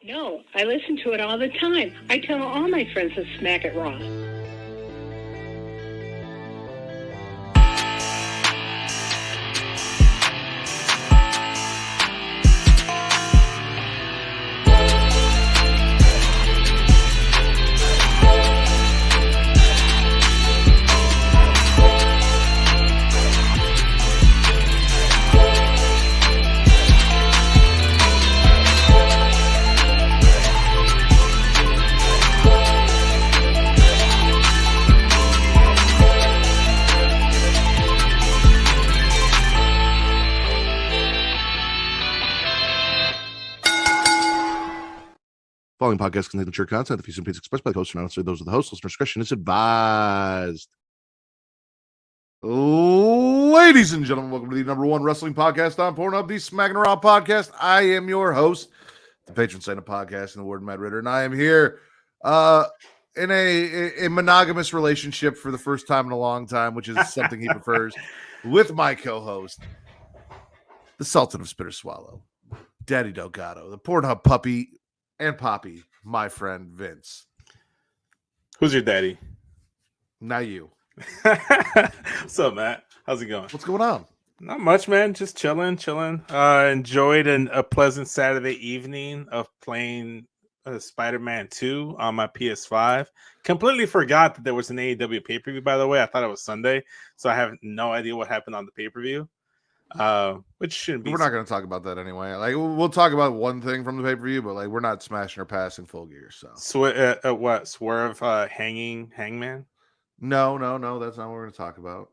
No, I listen to it all the time. I tell all my friends to smack it raw. Following podcast contains mature content. The views and opinions expressed by the host are not necessarily those of the host. Listener discretion is advised. Ladies and gentlemen, welcome to the number one wrestling podcast on Pornhub, the Smackin It Raw Podcast. I am your host, the patron saint of podcast, and the Warden Matt Ritter, and I am here in a monogamous relationship for the first time in a long time, which is something he prefers, with my co-host, the Sultan of Spitter Swallow, Daddy Delgado, the Pornhub puppy and Poppy, my friend Vince. Who's your daddy? Not you. What's up, Matt? How's it going? What's going on? Not much, man. Just chilling. Enjoyed a pleasant Saturday evening of playing Spider-Man 2 on my PS5. Completely forgot that there was an AEW pay-per-view, by the way. I thought it was Sunday, so I have no idea what happened on the pay-per-view. Which shouldn't be. We're not going to talk about that anyway. Like, we'll talk about one thing from the pay-per-view, but like, we're not smashing our past in full gear. So, what Swerve Hangman? No, that's not what we're going to talk about.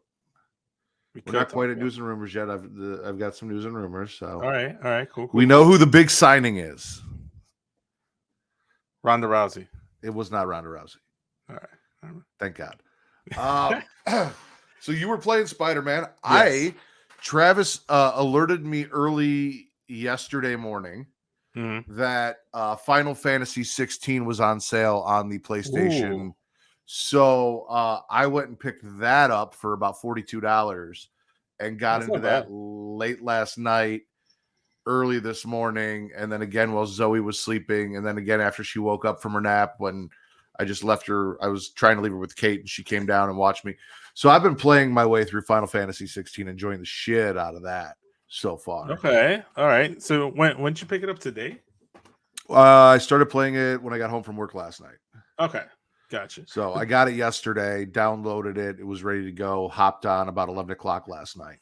We're not quite at news and rumors yet. I've got some news and rumors. So, all right, cool. We know who the big signing is. Ronda Rousey. It was not Ronda Rousey. All right. Thank God. So you were playing Spider-Man. Yes. Travis alerted me early yesterday morning that Final Fantasy 16 was on sale on the PlayStation. Ooh. So I went and picked that up for about $42 and got That's into not that bad. late last night, early this morning, and then again while Zoe was sleeping, and then again after she woke up from her nap when I just left her. I was trying to leave her with Kate, and she came down and watched me. So I've been playing my way through Final Fantasy 16, enjoying the shit out of that so far. Okay, all right. So when did you pick it up today? I started playing it when I got home from work last night. Okay, gotcha. So I got it yesterday, downloaded it. It was ready to go, hopped on about 11 o'clock last night.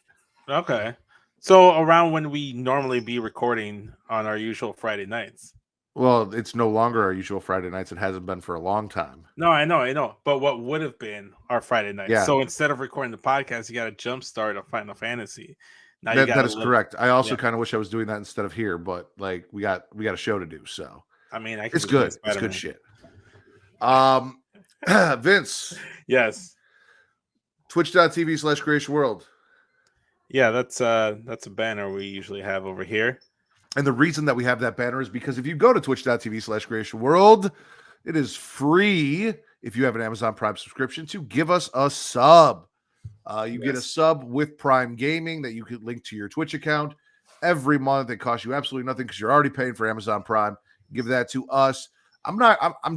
Okay. So around when we normally be recording on our usual Friday nights. Well, it's no longer our usual Friday nights. It hasn't been for a long time. No, I know. But what would have been our Friday night? Yeah. So instead of recording the podcast, you got to jumpstart a Final Fantasy. Now That is correct. I also kind of wish I was doing that instead of here, but like we got a show to do. So I mean, it's good. It's good shit. Vince. Yes. Twitch.tv/Creation World. Yeah, that's a banner we usually have over here. And the reason that we have that banner is because if you go to twitch.tv/Creation World, it is free if you have an Amazon Prime subscription to give us a sub. You get a sub with Prime Gaming that you could link to your Twitch account every month. It costs you absolutely nothing because you're already paying for Amazon Prime. Give that to us. I'm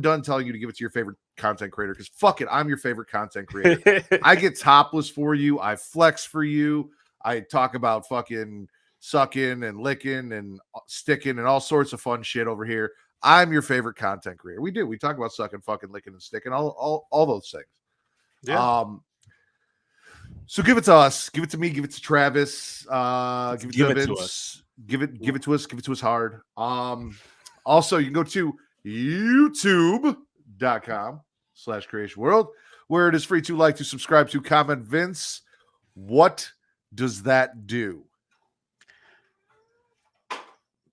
done telling you to give it to your favorite content creator because fuck it, I'm your favorite content creator. I get topless for you. I flex for you. I talk about fucking sucking and licking and sticking and all sorts of fun shit over here. I'm your favorite content creator. We talk about sucking, fucking, licking, and sticking, all those things. Yeah. So give it to us, give it to me, give it to Travis, give it to Vince, to us. give it to us, give it to us hard. Also you can go to youtube.com/Creation World, where it is free to like, to subscribe, to comment. Vince, what does that do?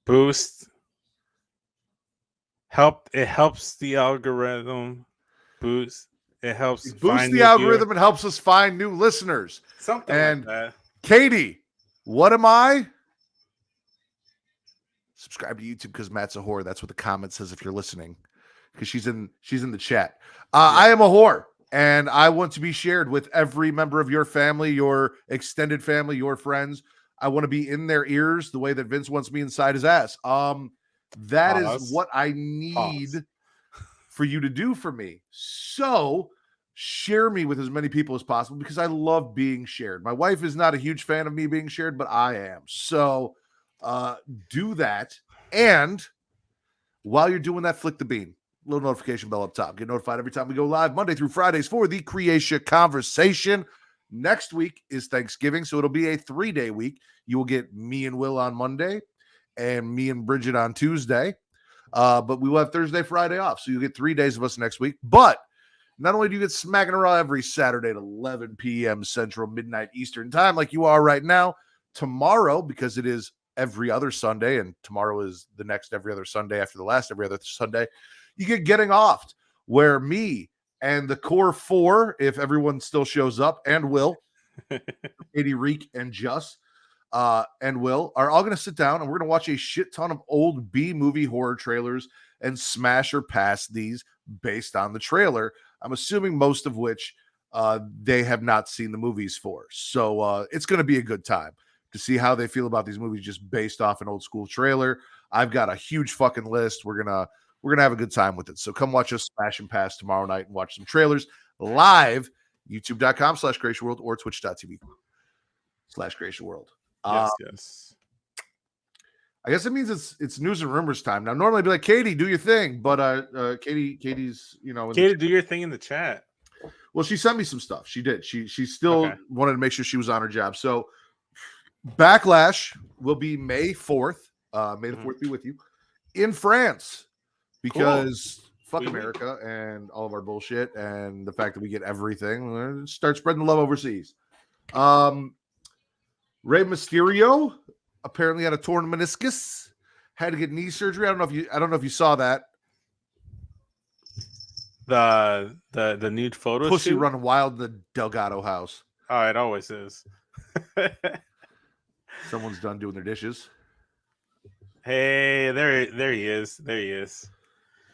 Boost. It helps the algorithm boost. It helps boost the algorithm and helps us find new listeners. Something and like that. Katie, what am I? Subscribe to YouTube because Matt's a whore. That's what the comment says if you're listening, because she's in the chat. I am a whore, and I want to be shared with every member of your family, your extended family, your friends. I want to be in their ears the way that Vince wants me inside his ass. That is Pause. what I need for you to do for me. So share me with as many people as possible because I love being shared. My wife is not a huge fan of me being shared, but I am. So do that. And while you're doing that, flick the bean. Little notification bell up top. Get notified every time we go live Monday through Fridays for the Creation Conversation. Next week is Thanksgiving, so it'll be a 3-day week. You will get me and Will on Monday and me and Bridget on Tuesday. But we will have Thursday, Friday off. So you'll get 3 days of us next week. But not only do you get Smackin It Raw every Saturday at 11 p.m. Central, midnight Eastern time, like you are right now, tomorrow, because it is every other Sunday, and tomorrow is the next every other Sunday after the last every other Sunday, you get Getting Offed, where me and the core four, if everyone still shows up, and Will, Katie, Reek, and Just, and Will, are all going to sit down and we're going to watch a shit ton of old B-movie horror trailers and smash or pass these based on the trailer. I'm assuming most of which they have not seen the movies for. So it's going to be a good time to see how they feel about these movies just based off an old school trailer. I've got a huge fucking list. We're gonna have a good time with it. So come watch us smash and pass tomorrow night and watch some trailers live, youtube.com/creationworld or twitch.tv/creationworld. Yes. I guess it means it's news and rumors time. Now, normally I'd be like, Katie, do your thing, but Katie's, Katie, do your thing in the chat. Well, she sent me some stuff. She did. She still wanted to make sure she was on her job. So Backlash will be May 4th. May the 4th be with you in France because fuck America and all of our bullshit and the fact that we get everything. Start spreading the love overseas. Rey Mysterio apparently had a torn meniscus, had to get knee surgery. I don't know if you saw that. The nude photo Pussy shoot? running wild in the Delgado house. Oh, it always is. Someone's done doing their dishes. Hey, there he is. There he is.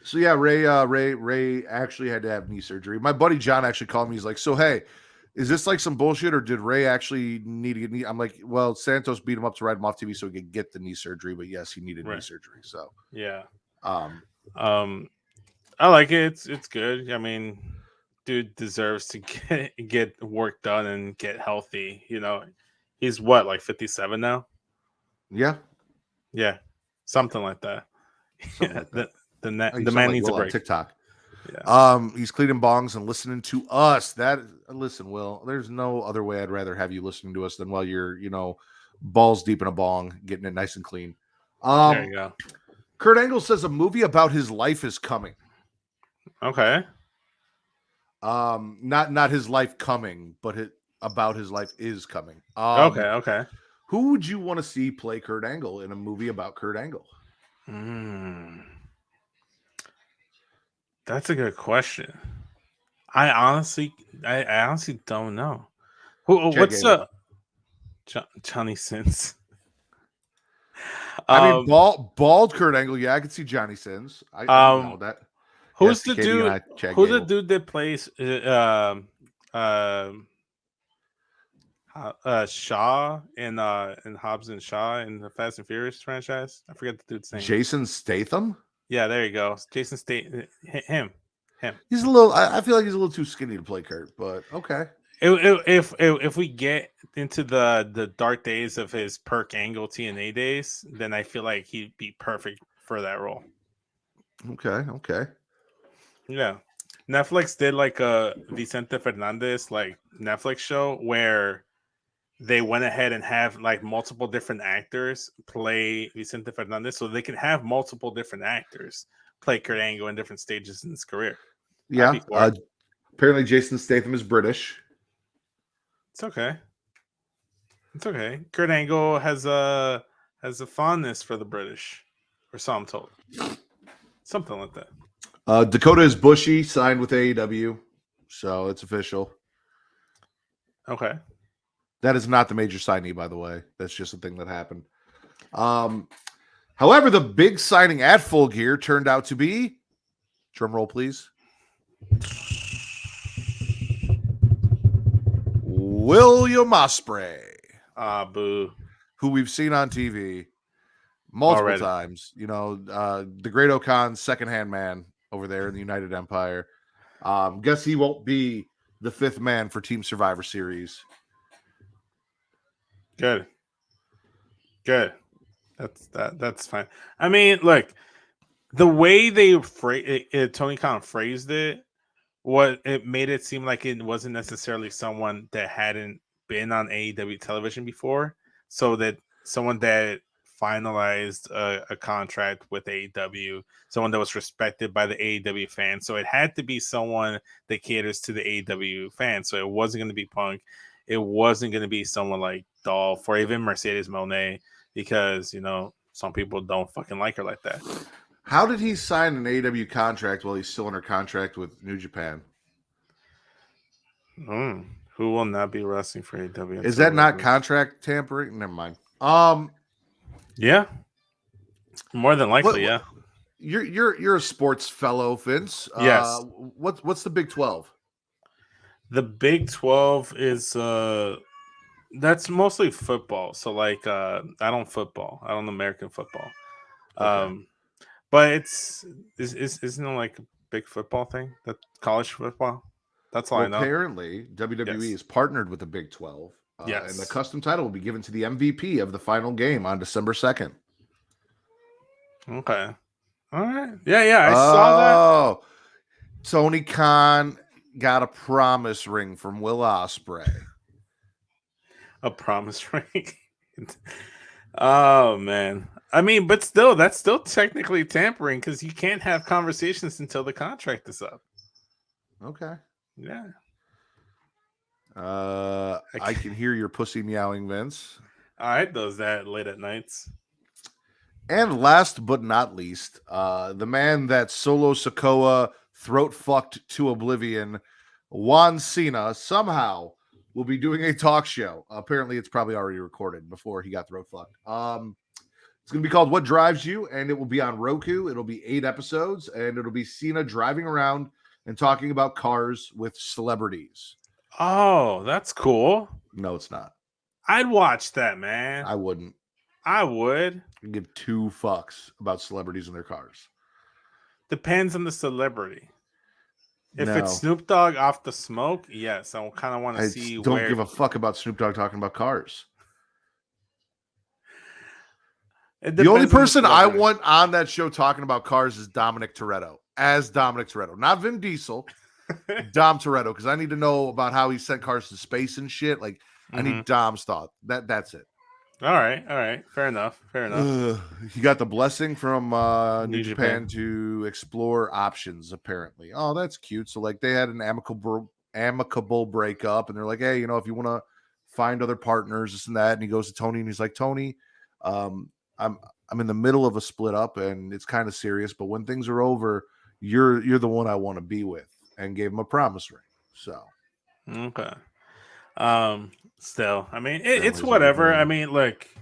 So yeah, Ray actually had to have knee surgery. My buddy John actually called me. He's like, so hey, is this like some bullshit or did Ray actually need to get knee? I'm like, well, Santos beat him up to ride him off TV so he could get the knee surgery, but yes, he needed knee surgery. So yeah. I like it. It's good. I mean, dude deserves to get work done and get healthy. He's what, like 57 now? Yeah. Yeah. Something like that. The man like needs Will a break. on TikTok. Yeah. He's cleaning bongs and listening to us. Listen, Will, there's no other way I'd rather have you listening to us than while you're, balls deep in a bong, getting it nice and clean. There you go. Kurt Angle says a movie about his life is coming. Okay. Not his life coming, but about his life is coming. Okay. Who would you want to see play Kurt Angle in a movie about Kurt Angle? That's a good question. I honestly don't know. What's Johnny Sins? I mean, bald Kurt Angle. Yeah, I could see Johnny Sins. I know that. Who's the dude? Who's the dude that plays Shaw in Hobbs and Shaw in the Fast and Furious franchise? I forget the dude's name. Jason Statham. Yeah, there you go. Jason Statham. Him. He's a little. I feel like he's a little too skinny to play Kurt, but okay. If we get into the dark days of his Perk Angle TNA days, then I feel like he'd be perfect for that role. Okay. Yeah. Netflix did like a Vicente Fernandez like Netflix show where they went ahead and have like multiple different actors play Vicente Fernandez, so they can have multiple different actors play Kurt Angle in different stages in his career. Yeah. Apparently Jason Statham is British. It's okay. Kurt Angle has a fondness for the British, or so I'm told. Something like that. Dakota is bushy, signed with AEW, so it's official. Okay. That is not the major signing, by the way. That's just a thing that happened. However, the big signing at Full Gear turned out to be, drum roll, please, William Ospreay. Boo. Who we've seen on TV multiple Already. times. You know, the Great Okan's secondhand man over there in the United Empire. Guess he won't be the fifth man for Team Survivor Series. Good. That's fine. I mean, look, the way they Tony Khan phrased it, what it made it seem like it wasn't necessarily someone that hadn't been on AEW television before, so that someone that finalized a contract with AEW, someone that was respected by the AEW fans. So it had to be someone that caters to the AEW fans. So it wasn't going to be Punk. It wasn't going to be someone like Dolph or even Mercedes Moné, because, you know, some people don't fucking like her like that. How did he sign an AEW contract while he's still under contract with New Japan? Who will not be wrestling for AEW? Is that not contract tampering? Never mind. Yeah, more than likely. Yeah. You're a sports fellow, Vince. Yes. What's the Big 12? The Big 12 is that's mostly football. So like I don't American football. Okay. But isn't it like a big football thing? That college football? That's all I know. Apparently, WWE is partnered with the Big 12. Yes. And the custom title will be given to the MVP of the final game on December 2nd. Okay. All right. Yeah, I saw that. Tony Khan got a promise ring from Will Ospreay. A promise ring. Oh man. I mean, but still, that's still technically tampering, because you can't have conversations until the contract is up. Okay. Yeah. I can hear your pussy meowing, Vince. All right, does that late at nights. And last but not least, the man that Solo Sikoa throat fucked to oblivion, Juan Cena, somehow will be doing a talk show. Apparently, it's probably already recorded before he got throat fucked. It's going to be called What Drives You, and it will be on Roku. It'll be 8 episodes, and it'll be Cena driving around and talking about cars with celebrities. Oh, that's cool. No, it's not. I'd watch that, man. I wouldn't. I would. I give 2 fucks about celebrities and their cars. Depends on the celebrity. If No. it's Snoop Dogg off the smoke, yes, I kind of want to see. Don't give a fuck about Snoop Dogg talking about cars. The only person I want on that show talking about cars is Dominic Toretto, as Dominic Toretto, not Vin Diesel. Dom Toretto, because I need to know about how he sent cars to space and shit. Like, I need Dom's thought. That's it. All right. Fair enough. He got the blessing from New Japan to explore options, apparently. Oh, that's cute. So, like, they had an amicable breakup, and they're like, hey, you know, if you want to find other partners, this and that. And he goes to Tony, and he's like, Tony, I'm in the middle of a split up, and it's kind of serious. But when things are over, you're the one I want to be with. And gave him a promise ring. So, okay. Still, I mean, it's whatever. I mean, like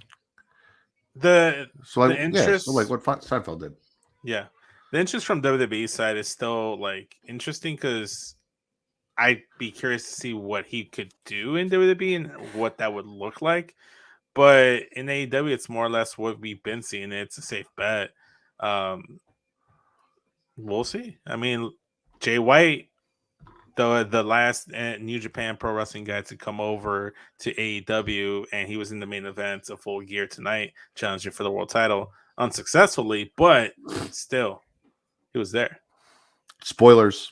the interest, like what Seinfeld did. Yeah, the interest from WWE side is still like interesting, because I'd be curious to see what he could do in WWE and what that would look like. But in AEW, it's more or less what we've been seeing. It's a safe bet. We'll see. I mean, Jay White, the last New Japan Pro Wrestling guy to come over to AEW, and he was in the main event of Full Gear tonight, challenging for the world title unsuccessfully, but still, he was there. Spoilers.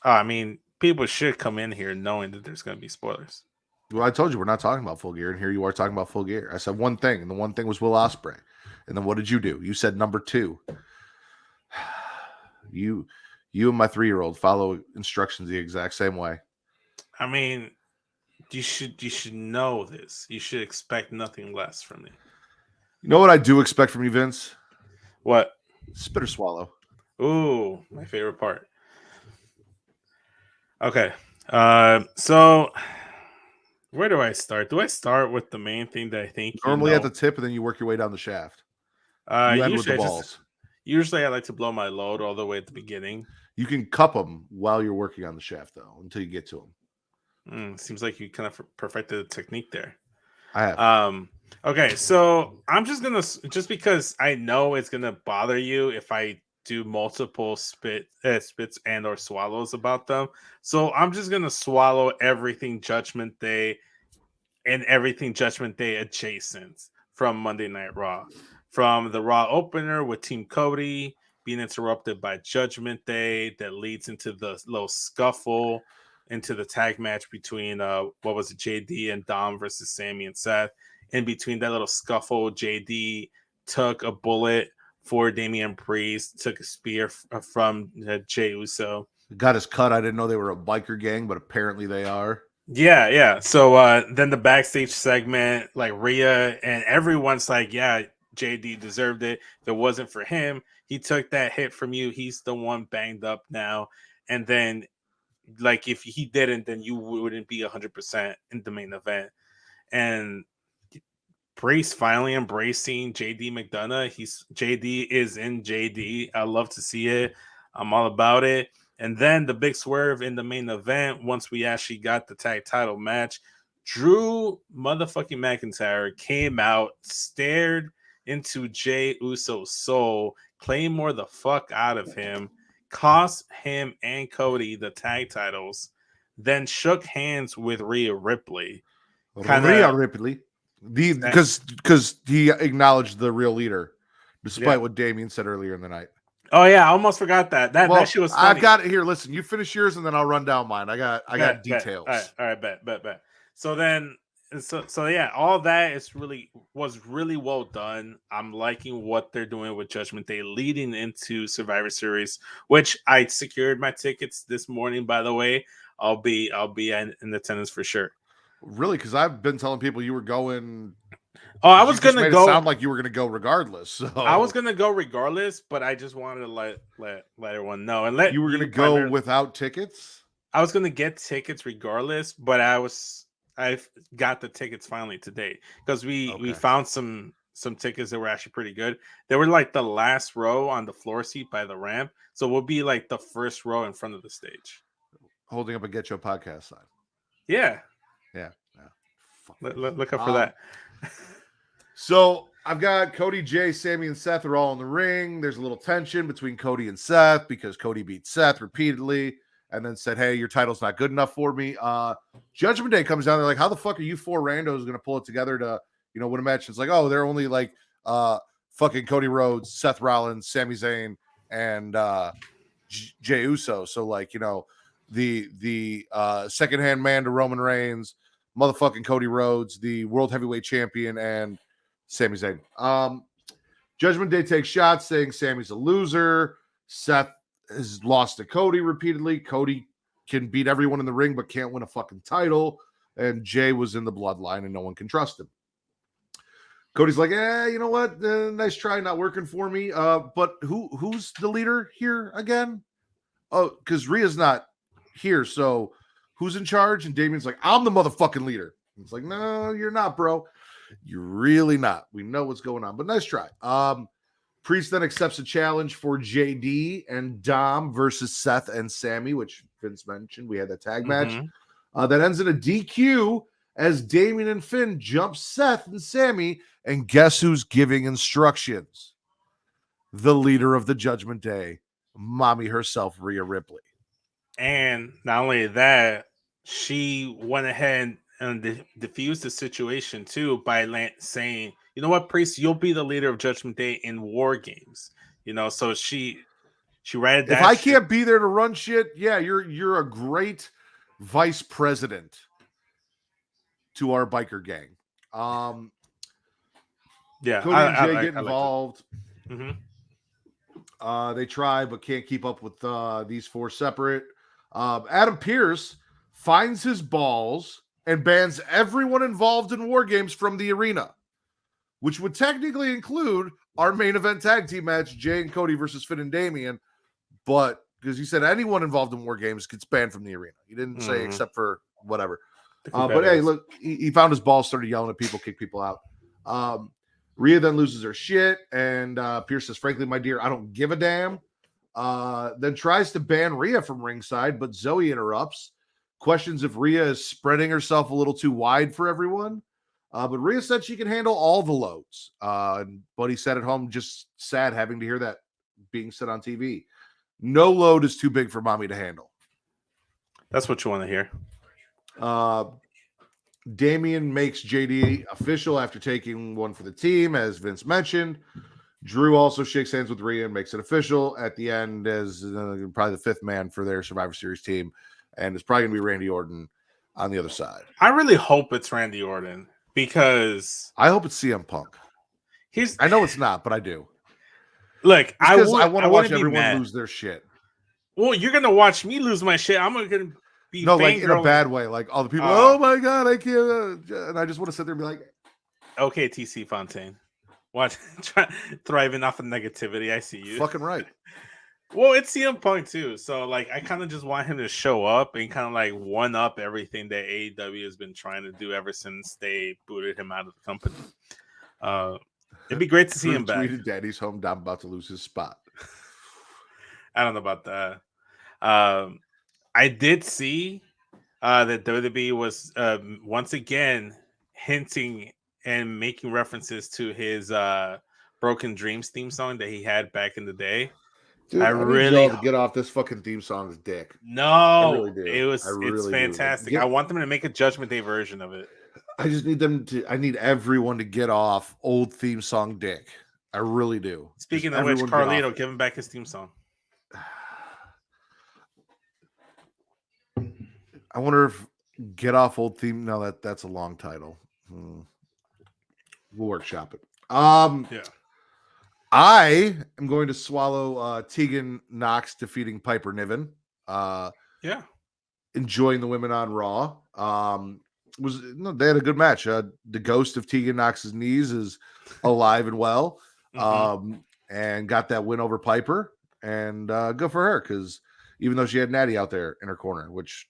I mean, people should come in here knowing that there's going to be spoilers. Well, I told you we're not talking about Full Gear, and here you are talking about Full Gear. I said one thing, and the one thing was Will Ospreay. And then what did you do? You said number 2. You and my 3-year-old follow instructions the exact same way. I mean, you should know this. You should expect nothing less from me. You know what I do expect from you, Vince? What? Spit or swallow. Ooh, my favorite part. Okay. So where do I start? Do I start with the main thing that I think normally at the tip, and then you work your way down the shaft? You end with the balls. Usually I like to blow my load all the way at the beginning. You can cup them while you're working on the shaft, though, until you get to them. Seems like you kind of perfected the technique there. I have. Okay, so I'm just because I know it's gonna bother you if I do multiple spits and or swallows about them. So I'm just gonna swallow everything Judgment Day and everything Judgment Day adjacent from Monday Night Raw. From the Raw opener with Team Cody being interrupted by Judgment Day that leads into the little scuffle into the tag match between what was it, JD and Dom versus Sammy and Seth. In between that little scuffle, JD took a bullet for Damian Priest, took a spear from Jey Uso. Got his cut. I didn't know they were a biker gang, but apparently they are. Yeah. So then the backstage segment, like Rhea and everyone's like, yeah, JD deserved it. If it wasn't for him, he took that hit from you. He's the one banged up now. And then, like, if he didn't, then you wouldn't be 100% in the main event. And Priest finally embracing JD McDonough. JD is in JD. I love to see it. I'm all about it. And then the big swerve in the main event, once we actually got the tag title match, Drew motherfucking McIntyre came out, stared into Jey Uso's soul, Claymore the fuck out of him, cost him and Cody the tag titles, then shook hands with Rhea Ripley. Rhea Ripley. Because he acknowledged the real leader, despite what Damien said earlier in the night. Oh yeah, I almost forgot that. That shit was funny. I've got it here. Listen, you finish yours and then I'll run down mine. I got details. All right, bet. So yeah, all that was really well done. I'm liking what they're doing with Judgment Day leading into Survivor Series, which I secured my tickets this morning, by the way. I'll be in attendance for sure. Really? Because I've been telling people you were going. Oh, I was gonna go. It sound like you were gonna go regardless. So I was gonna go regardless, but I just wanted to let everyone know and let you were gonna go without tickets. I was gonna get tickets regardless, but I've got the tickets finally today because we found some tickets that were actually pretty good. They were like the last row on the floor seat by the ramp, so we'll be like the first row in front of the stage, holding up a Get Your Podcast sign. Yeah. Look up for that. So I've got Cody, Jay, Sammy, and Seth are all in the ring. There's a little tension between Cody and Seth because Cody beat Seth repeatedly and then said, hey, your title's not good enough for me. Judgment Day comes down. They're like, how the fuck are you four randos going to pull it together to, win a match? It's like, oh, they're only like fucking Cody Rhodes, Seth Rollins, Sami Zayn, and Jey Uso. So like, the secondhand man to Roman Reigns, motherfucking Cody Rhodes, the world heavyweight champion, and Sami Zayn. Judgment Day takes shots saying Sammy's a loser. Seth has lost to Cody repeatedly. Cody can beat everyone in the ring but can't win a fucking title. And Jay was in the bloodline and no one can trust him. Cody's like, you know what? Nice try, not working for me. But who's the leader here again? Oh, because Rhea's not here, so who's in charge? And Damien's like, I'm the motherfucking leader. It's like, no, you're not, bro. You're really not. We know what's going on, but nice try. Priest then accepts a challenge for JD and Dom versus Seth and Sammy, which Vince mentioned. We had that tag match. That ends in a DQ as Damien and Finn jump Seth and Sammy. And guess who's giving instructions? The leader of the Judgment Day, mommy herself, Rhea Ripley. And not only that, she went ahead and diffused the situation too by saying, you know what, Priest, you'll be the leader of Judgment Day in War Games. So she read that. If I can't be there to run shit, yeah, you're a great vice president to our biker gang. Yeah, Cody and Jay get involved. Mm-hmm. They try but can't keep up with these four separate. Adam Pearce finds his balls and bans everyone involved in War Games from the arena, which would technically include our main event tag team match, Jay and Cody versus Finn and Damien. But because he said anyone involved in War Games gets banned from the arena. He didn't say except for whatever. But hey, look, he found his balls, started yelling at people, kick people out. Rhea then loses her shit, and Pearce says, frankly, my dear, I don't give a damn. Then tries to ban Rhea from ringside, but Zoe interrupts, questions if Rhea is spreading herself a little too wide for everyone. But Rhea said she can handle all the loads. But he said at home, just sad having to hear that being said on TV. No load is too big for mommy to handle. That's what you want to hear. Damian makes JD official after taking one for the team, as Vince mentioned. Drew also shakes hands with Rhea and makes it official at the end as probably the fifth man for their Survivor Series team. And it's probably going to be Randy Orton on the other side. I really hope it's Randy Orton because I hope it's CM Punk. I know it's not, but I do. Look, I want to watch everyone lose their shit. Well, you're going to watch me lose my shit. I'm going to be like in a bad way. Like all the people, oh my God, I can't. And I just want to sit there and be like, okay, TC Fontaine. Thriving off of negativity. I see you. Fucking right. Well, it's CM Punk too. So like I kind of just want him to show up and kind of like one up everything that AEW has been trying to do ever since they booted him out of the company. It'd be great to see him back. Tweeted Daddy's home. I'm about to lose his spot. I don't know about that. I did see that WWE was once again hinting and making references to his Broken Dreams theme song that he had back in the day. Dude, I really need y'all to get off this fucking theme song's dick. No, I really do. It's fantastic. I want them to make a Judgment Day version of it. I just need I need everyone to get off old theme song dick. I really do. Speaking of which, Carlito, give him back his theme song. I wonder if get off old theme. No, that's a long title. We'll workshop it. Yeah. I am going to swallow Tegan Knox defeating Piper Niven. Yeah. Enjoying the women on Raw. They had a good match. The ghost of Tegan Knox's knees is alive and well. And got that win over Piper. And good for her, because even though she had Natty out there in her corner, which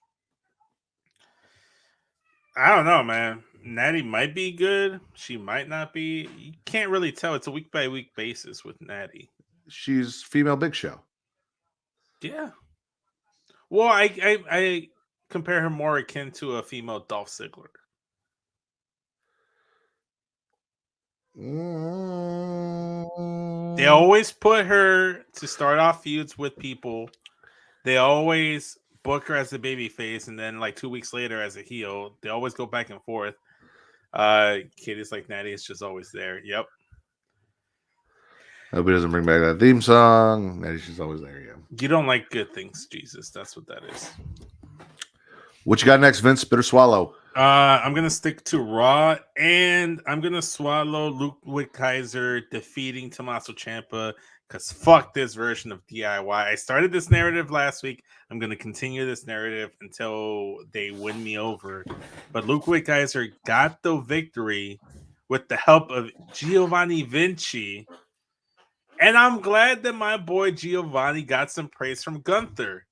I don't know, man. Natty might be good. She might not be. You can't really tell. It's a week by week basis with Natty. She's female Big Show. Yeah. Well, I compare her more akin to a female Dolph Ziggler. They always put her to start off feuds with people. They always book her as a baby face, and then like 2 weeks later as a heel. They always go back and forth. Katie's like Natty is just always there. Yep. Hope he doesn't bring back that theme song. Natty's just always there. Yeah. You don't like good things, Jesus. That's what that is. What you got next, Vince? Spit or swallow? I'm gonna stick to Raw, and I'm gonna swallow Ludwig Kaiser defeating Tommaso Ciampa. Because fuck this version of DIY. I started this narrative last week. I'm going to continue this narrative until they win me over. But Ludwig Kaiser got the victory with the help of Giovanni Vinci. And I'm glad that my boy Giovanni got some praise from Gunther.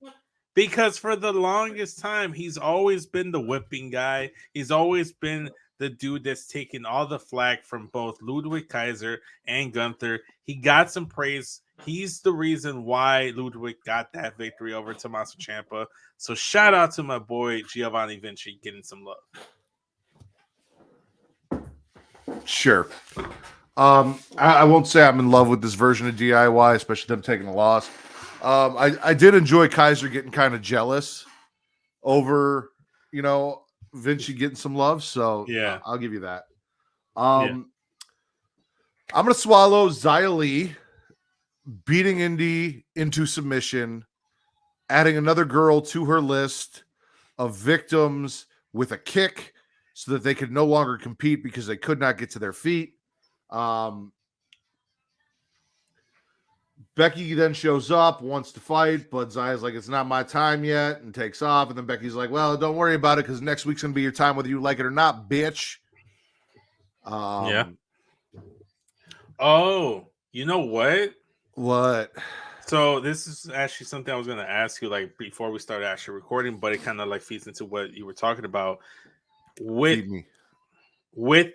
Because for the longest time, he's always been the whipping guy. He's always been the dude that's taken all the flack from both Ludwig Kaiser and Gunther. He got some praise. He's the reason why Ludwig got that victory over Tommaso Ciampa. So shout out to my boy Giovanni Vinci getting some love. Sure. I won't say I'm in love with this version of DIY, especially them taking a loss. I did enjoy Kaiser getting kind of jealous over, Vinci getting some love, so yeah, I'll give you that. I'm gonna swallow Xia Li beating Indy into submission, adding another girl to her list of victims with a kick, so that they could no longer compete because they could not get to their feet. Becky then shows up, wants to fight, but Zia's like, it's not my time yet, and takes off. And then Becky's like, well, don't worry about it, because next week's going to be your time, whether you like it or not, bitch. Yeah. Oh, you know what? What? So this is actually something I was going to ask you, like, before we started actually recording, but it kind of, like, feeds into what you were talking about. With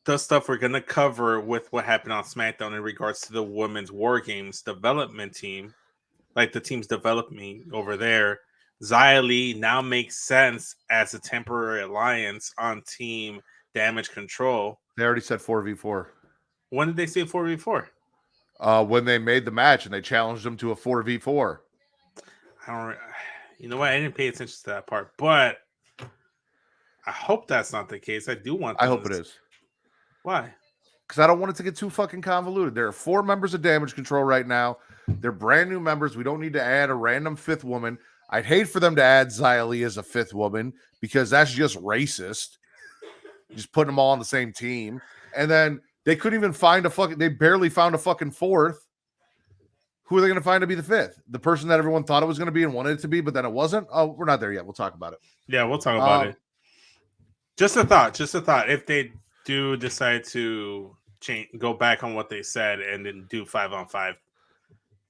the stuff we're going to cover with what happened on SmackDown in regards to the Women's War Games development team, like the team's developing over there, Xia Li now makes sense as a temporary alliance on Team Damage Control. They already said 4v4. When did they say 4v4? When they made the match and they challenged them to a 4v4. You know what? I didn't pay attention to that part, but I hope that's not the case. I do want. I hope it is. Why? Because I don't want it to get too fucking convoluted. There are 4 members of Damage Control right now. They're brand new members. We don't need to add a random 5th woman. I'd hate for them to add Xia Li as a 5th woman because that's just racist. Just putting them all on the same team. And then they couldn't even find they barely found a fucking 4th. Who are they going to find to be the 5th? The person that everyone thought it was going to be and wanted it to be, but then it wasn't? Oh, we're not there yet. We'll talk about it. Yeah, we'll talk about it. Just a thought. If they do decide to go back on what they said and then do 5-on-5,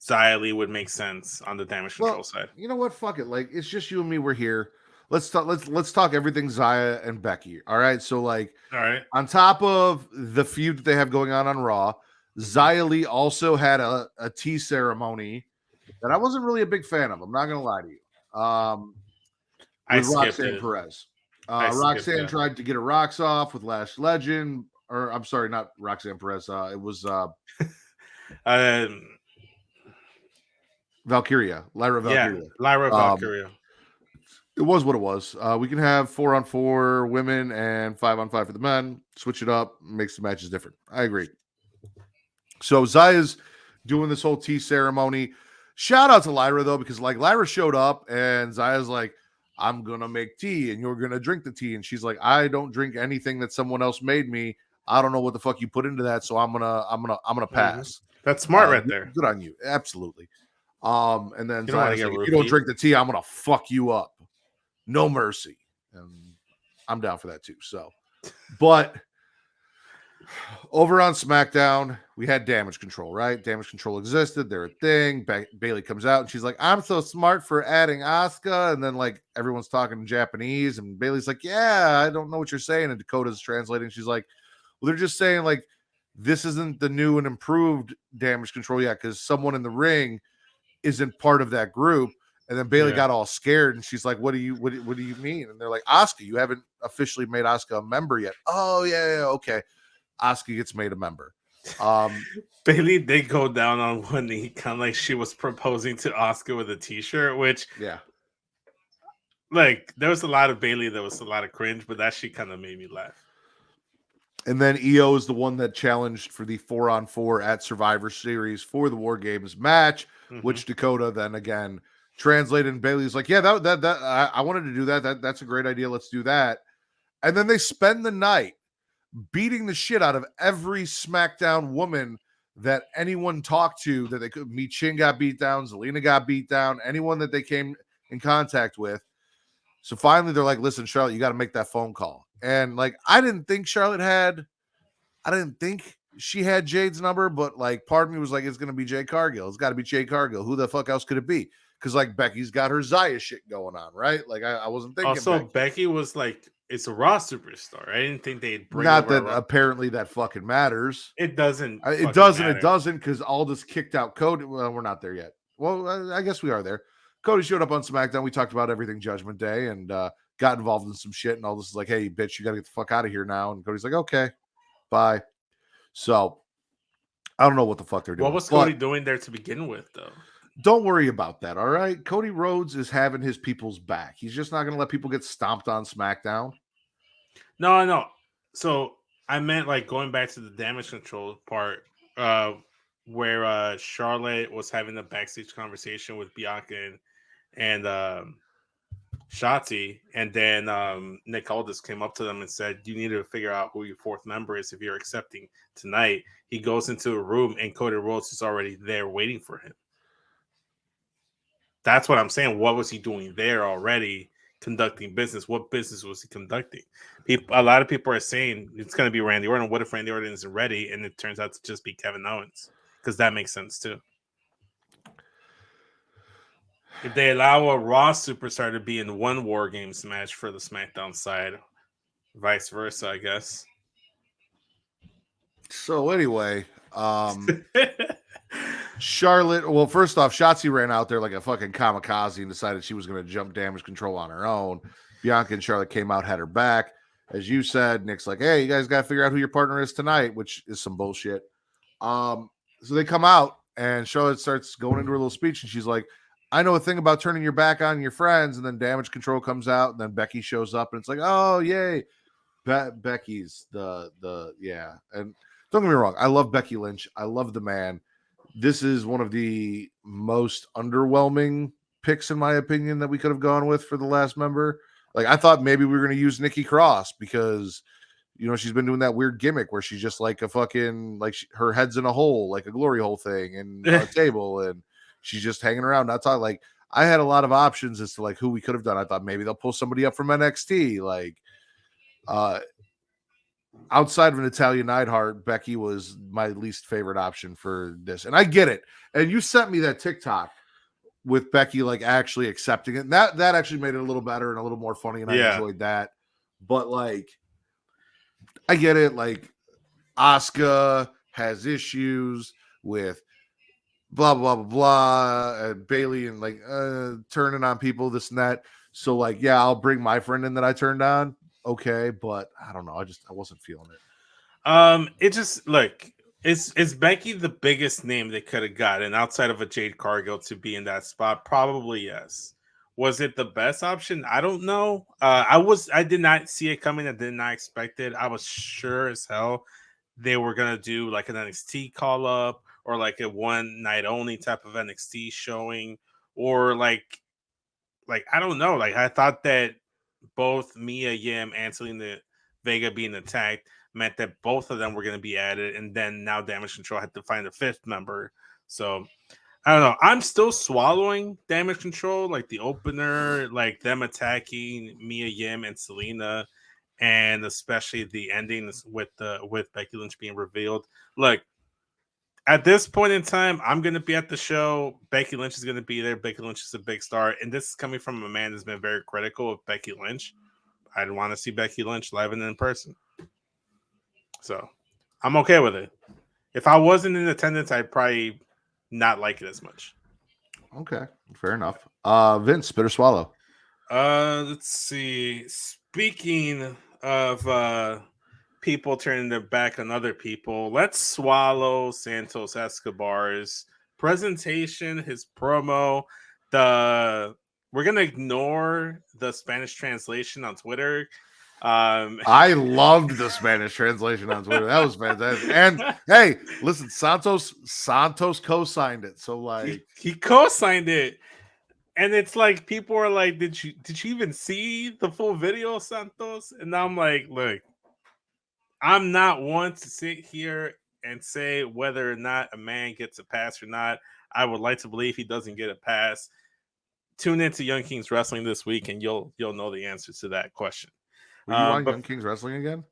Xia Li would make sense on the Damage Control side. You know what? Fuck it. Like, it's just you and me. We're here. Let's talk everything Xia and Becky. All right. So, like, all right. On top of the feud that they have going on Raw, Xia Li also had a tea ceremony that I wasn't really a big fan of. I'm not gonna lie to you. With Roxanne Perez. Roxanne tried to get her rocks off with Lash Legend, or I'm sorry, not Roxanne Perez. It was Valkyria, Lyra Valkyria. Yeah, Lyra Valkyria. It was what it was. We can have 4-on-4 women and 5-on-5 for the men. Switch it up, makes the matches different. I agree. So Zia's doing this whole tea ceremony. Shout out to Lyra though, because like Lyra showed up and Zia's like, I'm gonna make tea and you're gonna drink the tea, and she's like, I don't drink anything that someone else made me. I don't know what the fuck you put into that, so I'm gonna pass. That's smart right there. Good on you, absolutely. And then you like, if you don't drink the tea, I'm gonna fuck you up. No mercy. And I'm down for that too. So, but over on SmackDown, we had Damage Control, right? Damage Control existed. They're a thing. Bayley comes out and she's like, I'm so smart for adding Asuka. And then like everyone's talking in Japanese and Bayley's like, yeah, I don't know what you're saying. And Dakota's translating. She's like, well, they're just saying like, this isn't the new and improved Damage Control yet because someone in the ring isn't part of that group. And then Bayley got all scared and she's like, what do you mean? And they're like, Asuka, you haven't officially made Asuka a member yet. Oh, yeah, okay. Asuka gets made a member. Bayley did go down on one knee, kind of like she was proposing to Asuka with a t-shirt, which like there was a lot of Bayley, there was a lot of cringe, but that shit kind of made me laugh. And then EO is the one that challenged for the 4-on-4 at Survivor Series for the War Games match, which Dakota then again translated, and Bayley's like, yeah, that I wanted to do that. That's a great idea. Let's do that. And then they spend the night beating the shit out of every SmackDown woman that anyone talked to that they could. Michin got beat down, Zelina got beat down, anyone that they came in contact with. So finally they're like, listen, Charlotte, you got to make that phone call. And like, I didn't think she had Jade's number, but like part of me was like, it's going to be Jade Cargill. It's got to be Jade Cargill. Who the fuck else could it be? Because like Becky's got her Xia shit going on, right? Like I wasn't thinking. Also, Becky was like, it's a Raw superstar. I didn't think they'd bring. Not that apparently that fucking matters. It doesn't. It doesn't because Aldis kicked out Cody. Well, we're not there yet. Well, I guess we are there. Cody showed up on SmackDown. We talked about everything Judgment Day and got involved in some shit. And Aldis is like, "Hey, bitch, you got to get the fuck out of here now." And Cody's like, "Okay, bye." So I don't know what the fuck they're doing. What was Cody doing there to begin with, though? Don't worry about that, all right? Cody Rhodes is having his people's back. He's just not going to let people get stomped on SmackDown. No. So I meant like going back to the Damage Control part where Charlotte was having a backstage conversation with Bianca and Shotzi, and then Nick Aldis came up to them and said, you need to figure out who your 4th member is if you're accepting tonight. He goes into a room and Cody Rhodes is already there waiting for him. That's what I'm saying. What was he doing there already conducting business? What business was he conducting? A lot of people are saying it's going to be Randy Orton. What if Randy Orton isn't ready and it turns out to just be Kevin Owens? Because that makes sense too. If they allow a Raw superstar to be in one War Games match for the SmackDown side, vice versa, I guess. So anyway, Charlotte, well, first off, Shotzi ran out there like a fucking kamikaze and decided she was going to jump Damage Control on her own. Bianca and Charlotte came out, had her back. as you said, Nick's like, hey, you guys got to figure out who your partner is tonight, which is some bullshit. So they come out and Charlotte starts going into her little speech, and she's like, I know a thing about turning your back on your friends. And then Damage Control comes out, and then Becky shows up, and it's like, oh, yay. Becky's yeah. And don't get me wrong, I love Becky Lynch. I love the man. This is one of the most underwhelming picks, in my opinion, that we could have gone with for the last member. Like, I thought maybe we were going to use Nikki Cross because, you know, she's been doing that weird gimmick where she's just like a fucking, like her head's in a hole, like a glory hole thing and a table, and she's just hanging around. That's all. Like, I had a lot of options as to like who we could have done. I thought maybe they'll pull somebody up from NXT. Like, outside of Natalia Neidhart, Becky was my least favorite option for this. And I get it. And you sent me that TikTok with Becky like actually accepting it. And that actually made it a little better and a little more funny. And I enjoyed that. But like, I get it. Like, Asuka has issues with blah, blah, blah, blah, and Bailey and like turning on people, this and that. So like, yeah, I'll bring my friend in that I turned on. Okay, but I don't know. I wasn't feeling it. It just like is Becky the biggest name they could have gotten outside of a Jade Cargill to be in that spot? Probably yes. Was it the best option? I don't know. I did not see it coming. I did not expect it. I was sure as hell they were gonna do like an NXT call up or like a one night only type of NXT showing, or like I don't know. Like, I thought that both Mia Yim and Selena Vega being attacked meant that both of them were going to be added, and then now Damage Control had to find a fifth member. So I don't know. I'm still swallowing Damage Control, like the opener, like them attacking Mia Yim and Selena, and especially the ending with Becky Lynch being revealed. Like, at this point in time, I'm going to be at the show. Becky Lynch is going to be there. Becky Lynch is a big star. And this is coming from a man that's been very critical of Becky Lynch. I'd want to see Becky Lynch live and in person. So I'm okay with it. If I wasn't in attendance, I'd probably not like it as much. Okay, fair enough. Vince, spit or swallow? Let's see. Speaking of people turning their back on other people, let's swallow Santos Escobar's presentation, his promo. We're gonna ignore the Spanish translation on Twitter. I loved the Spanish translation on Twitter. That was fantastic. And hey, listen, Santos co-signed it. So like he co-signed it. And it's like people are like, did you even see the full video, Santos? And I'm like, look, I'm not one to sit here and say whether or not a man gets a pass or not. I would like to believe he doesn't get a pass. Tune into Young Kings Wrestling this week, and you'll know the answer to that question. Were you on Young Kings Wrestling again?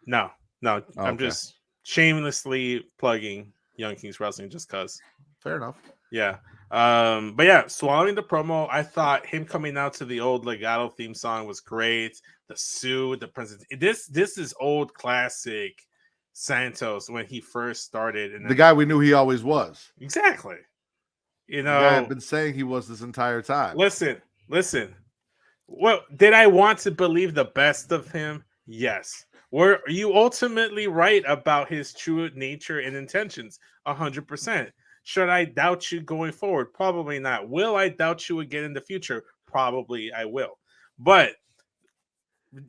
No. Oh, I'm just shamelessly plugging Young Kings Wrestling just because. Fair enough. Yeah. But yeah, swallowing the promo, I thought him coming out to the old Legado theme song was great. The suit, the presence. This is old classic Santos when he first started. And the guy we knew he always was. Exactly. You know, I've been saying he was this entire time. Listen. Well, did I want to believe the best of him? Yes. Were you ultimately right about his true nature and intentions? 100%. Should I doubt you going forward? Probably not. Will I doubt you again in the future? Probably I will. But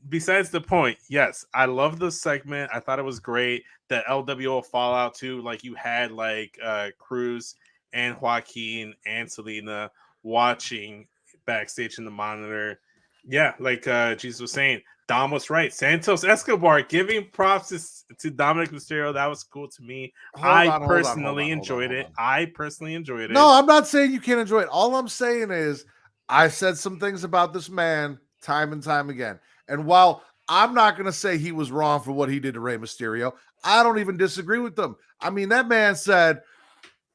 besides the point, yes, I love the segment. I thought it was great. The LWO Fallout too. Like, you had like Cruz and Joaquin and Selena watching backstage in the monitor. Yeah, like Jesus was saying, Dom was right. Santos Escobar giving props to Dominic Mysterio. That was cool to me. I personally enjoyed it. No, I'm not saying you can't enjoy it. All I'm saying is I said some things about this man time and time again. And while I'm not going to say he was wrong for what he did to Rey Mysterio, I don't even disagree with them. I mean, that man said,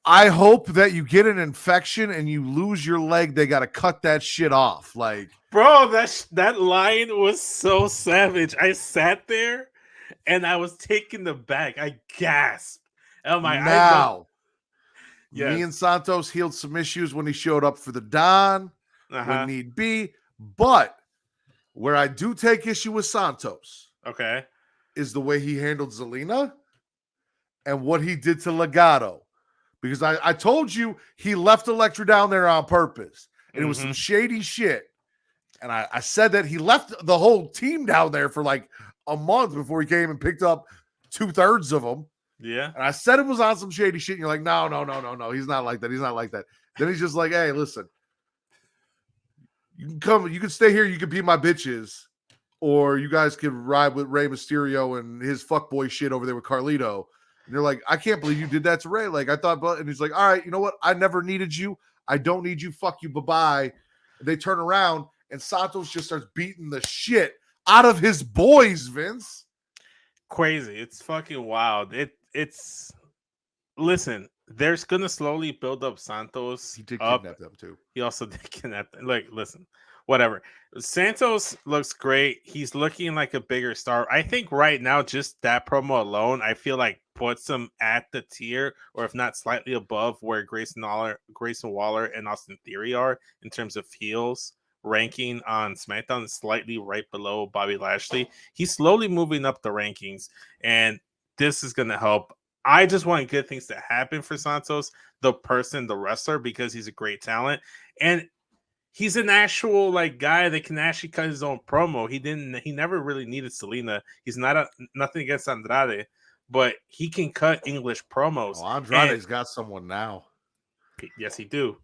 I hope that you get an infection and you lose your leg. They got to cut that shit off. Like, bro, that line was so savage. I sat there and I was taken aback. I gasped. Oh my! Now, yes. Me and Santos healed some issues when he showed up for the Don when need be. But where I do take issue with Santos, Okay. is the way he handled Zelina and what he did to Legado. Because I told you he left Elektra down there on purpose. And it was some shady shit. And I said that he left the whole team down there for like a month before he came and picked up 2/3 of them. Yeah. And I said it was on some shady shit. And you're like, no. He's not like that. He's not like that. Then he's just like, hey, listen. You can come. You can stay here. You can be my bitches. Or you guys could ride with Rey Mysterio and his fuckboy shit over there with Carlito. And they're like, I can't believe you did that to Rey. Like, I thought, but, and he's like, all right, you know what? I never needed you. I don't need you. Fuck you. Bye-bye. And they turn around and Santos just starts beating the shit out of his boys, Vince. Crazy. It's fucking wild. It's listen, there's gonna slowly build up Santos. He did up. kidnap them too. He also did kidnap them. Like, listen, whatever. Santos looks great. He's looking like a bigger star. I think right now, just that promo alone, I feel like puts him at the tier, or if not slightly above, where Grayson Waller, and Austin Theory are in terms of heels ranking on SmackDown, slightly right below Bobby Lashley. He's slowly moving up the rankings, and this is going to help. I just want good things to happen for Santos, the person, the wrestler, because he's a great talent, and he's an actual like guy that can actually cut his own promo. He never really needed Selena. He's nothing against Andrade, but he can cut English promos. Oh, Andrade's got someone now. Yes, he do.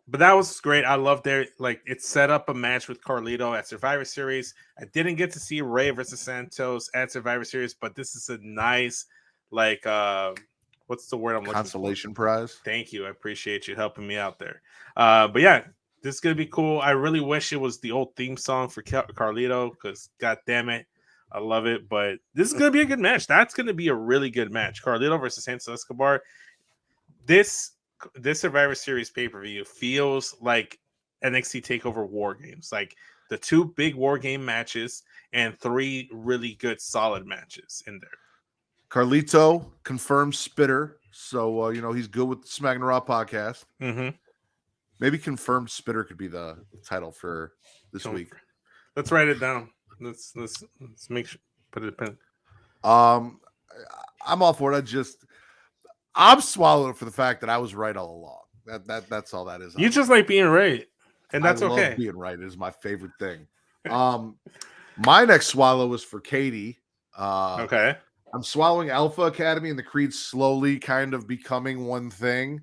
But that was great. I love their it set up a match with Carlito at Survivor Series. I didn't get to see Rey versus Santos at Survivor Series, but this is a nice what's the word I'm looking for? Consolation prize. Thank you. I appreciate you helping me out there. But yeah, this is gonna be cool. I really wish it was the old theme song for Carlito, because god damn it, I love it. But this is gonna be a good match. That's gonna be a really good match. Carlito versus Santos Escobar. This Survivor Series pay-per-view feels like NXT TakeOver War Games, like the 2 big War Game matches and 3 really good solid matches in there. Carlito confirmed spitter, so he's good with the Smackin It Raw podcast. Maybe confirmed spitter could be the title for this week. Let's write it down. Let's make sure, put it in pen. I'm all for it. I'm swallowing it for the fact that I was right all along. That's all that is. You just like being right, and that's okay. Love being right is my favorite thing. My next swallow is for Katie. Okay. I'm swallowing Alpha Academy and the Creeds slowly kind of becoming one thing.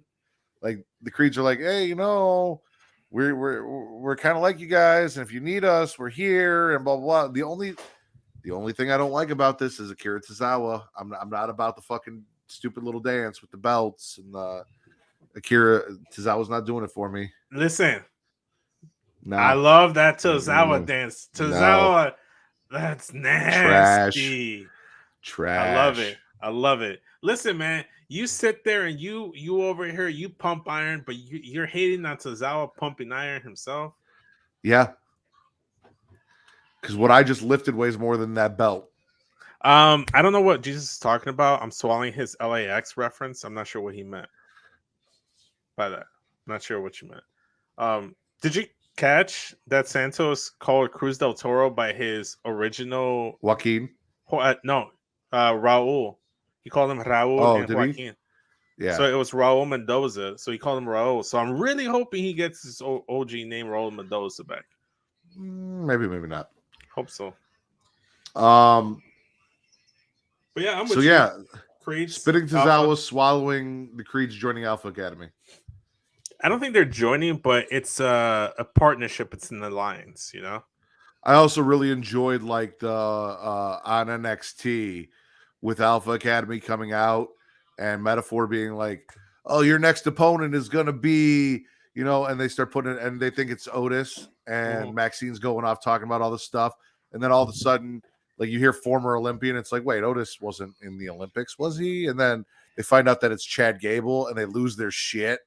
Like the Creeds are like, hey, we're kind of like you guys, and if you need us, we're here, and blah blah blah. The only thing I don't like about this is Akira Tozawa. I'm not about the fucking stupid little dance with the belts, and Akira Tozawa's not doing it for me. Listen, no. I love that Tozawa dance. Tozawa, that's nasty. Trash. I love it. Listen, man, you sit there and you over here, you pump iron, but you're hating on Tozawa pumping iron himself. Yeah, because what I just lifted weighs more than that belt. I don't know what Jesus is talking about. I'm swallowing his LAX reference. I'm not sure what he meant by that. I'm not sure what you meant. Did you catch that Santos called Cruz del Toro by his original Joaquin? No, Raul. He called him Raul and Joaquin. Yeah. So it was Raul Mendoza. So he called him Raul. So I'm really hoping he gets his OG name, Raul Mendoza, back. Maybe not. Hope so. But yeah, I'm with so you. yeah, Creeds, spitting Tozawa, swallowing the Creeds, joining Alpha Academy. I don't think they're joining, but it's a partnership. It's an alliance, I also really enjoyed the on NXT with Alpha Academy coming out and Metaphor being like, "Oh, your next opponent is gonna be," and they start putting it, and they think it's Otis, and Maxine's going off talking about all this stuff, and then all of a sudden, you hear former Olympian, it's like, wait, Otis wasn't in the Olympics, was he? And then they find out that it's Chad Gable, and they lose their shit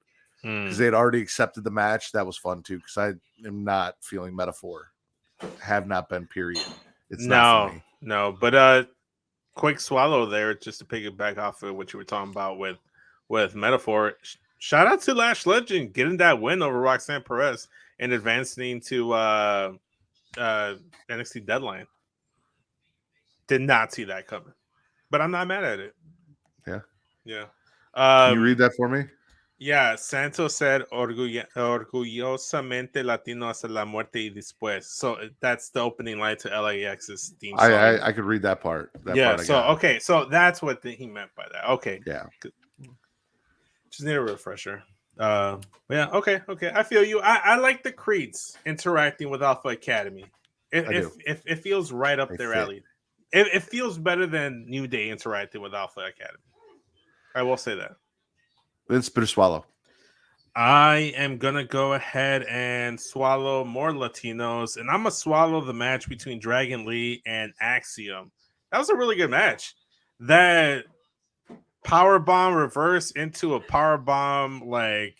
because they had already accepted the match. That was fun too, because I am not feeling Metaphor. Have not been, period. It's not for me. No, but quick swallow there, just to piggyback off of what you were talking about with Metaphor. Shout out to Lash Legend getting that win over Roxanne Perez and advancing to NXT Deadline. Did not see that coming, but I'm not mad at it. Yeah. Yeah. Can you read that for me? Yeah, Santos said orgullosamente latino hasta la muerte y después. So that's the opening line to LAX's theme song. I could read that part. Okay, so that's what he meant by that. Okay. Yeah. Just need a refresher. Yeah, okay. I feel you. I like the Creeds interacting with Alpha Academy. It feels right up their alley. It feels better than New Day interacting with Alpha Academy. I will say that. Let's spit or swallow. I am gonna go ahead and swallow more Latinos, and I'm gonna swallow the match between Dragon Lee and Axiom. That was a really good match. That power bomb reverse into a power bomb like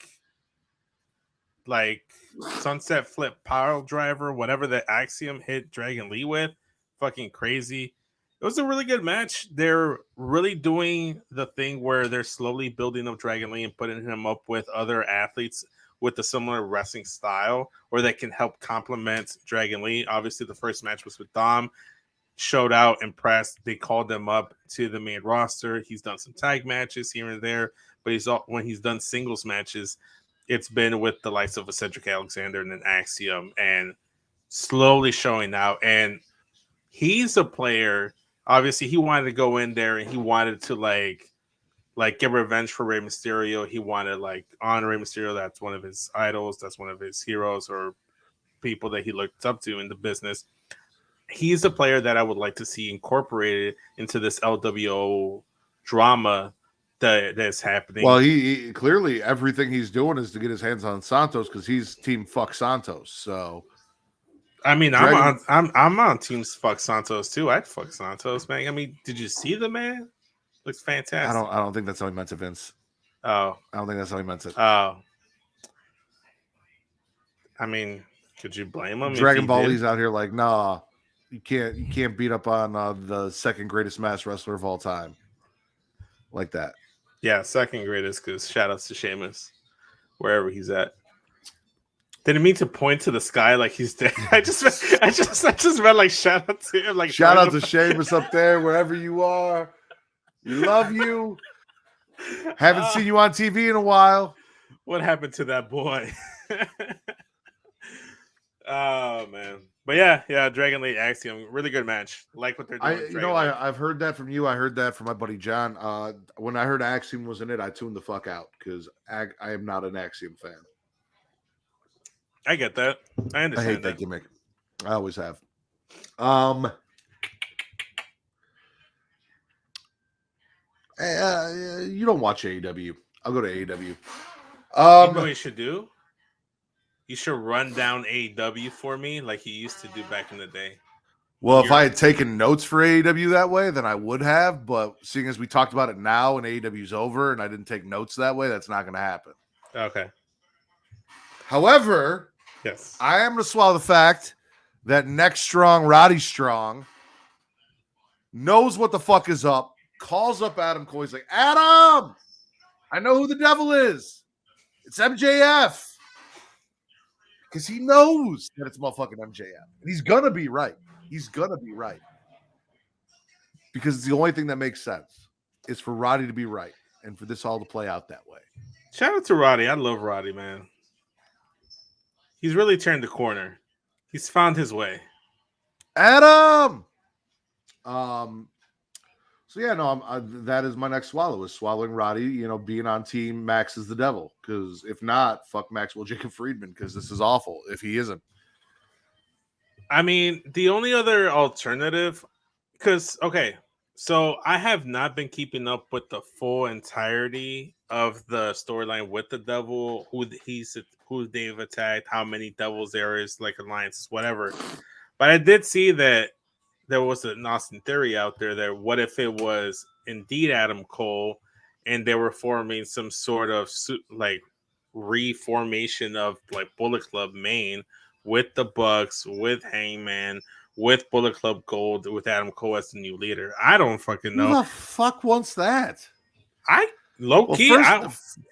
sunset flip power driver, whatever the Axiom hit Dragon Lee with, fucking crazy. It was a really good match. They're really doing the thing where they're slowly building up Dragon Lee and putting him up with other athletes with a similar wrestling style, or that can help complement Dragon Lee. Obviously, the first match was with Dom. Showed out, impressed. They called him up to the main roster. He's done some tag matches here and there, but when he's done singles matches, it's been with the likes of Cedric Alexander and an Axiom, and slowly showing out. And he's a player. Obviously, he wanted to go in there and he wanted to like get revenge for Rey Mysterio. He wanted honor Rey Mysterio. That's one of his idols. That's one of his heroes or people that he looked up to in the business. He's a player that I would like to see incorporated into this LWO drama that's happening. Well, he clearly everything he's doing is to get his hands on Santos because he's team fuck Santos. So, I mean, I'm on teams fuck Santos too. I'd fuck Santos, man. I mean, did you see the man? Looks fantastic. I don't think that's how he meant it, Vince. Oh, I don't think that's how he meant it. Oh, I mean, could you blame him? Dragon Ball Lee's out here like, nah, you can't beat up on the second greatest mass wrestler of all time like that. Yeah, second greatest, because shout outs to Sheamus, wherever he's at. Didn't mean to point to the sky like he's dead. I just meant like shout out to him. Like shout out to Sheamus up there, wherever you are. We love you. Haven't seen you on TV in a while. What happened to that boy? Oh man. But yeah, Dragon Lee Axiom, really good match. Like what they're doing. I've heard that from you. I heard that from my buddy John. When I heard Axiom was in it, I tuned the fuck out because I am not an Axiom fan. I get that. I understand. I hate that gimmick. I always have. You don't watch AEW. I'll go to AEW. You know what you should do? You should run down AEW for me like you used to do back in the day. Well, if I had taken notes for AEW that way, then I would have. But seeing as we talked about it now and AEW's over and I didn't take notes that way, that's not going to happen. Okay. However, yes, I am going to swallow the fact that Next Strong, Roddy Strong, knows what the fuck is up, calls up Adam Cole. He's like, Adam, I know who the devil is. It's MJF. Because he knows that it's motherfucking MJF. And he's going to be right. He's going to be right. Because it's the only thing that makes sense is for Roddy to be right and for this all to play out that way. Shout out to Roddy. I love Roddy, man. He's really turned the corner. He's found his way. Adam! So yeah, no, that is my next swallow, is swallowing Roddy, being on team Max is the devil. Because if not, fuck Maxwell Jacob Friedman, because this is awful if he isn't. I mean, the only other alternative, so I have not been keeping up with the full entirety of the storyline with the devil, who they've attacked, how many devils there is, like alliances, whatever. But I did see that there was an Austin theory out there that what if it was indeed Adam Cole and they were forming some sort of like reformation of like Bullet Club Maine with the Bucks, with Hangman, with Bullet Club Gold, with Adam Cole as the new leader. I don't fucking know. Who the fuck wants that?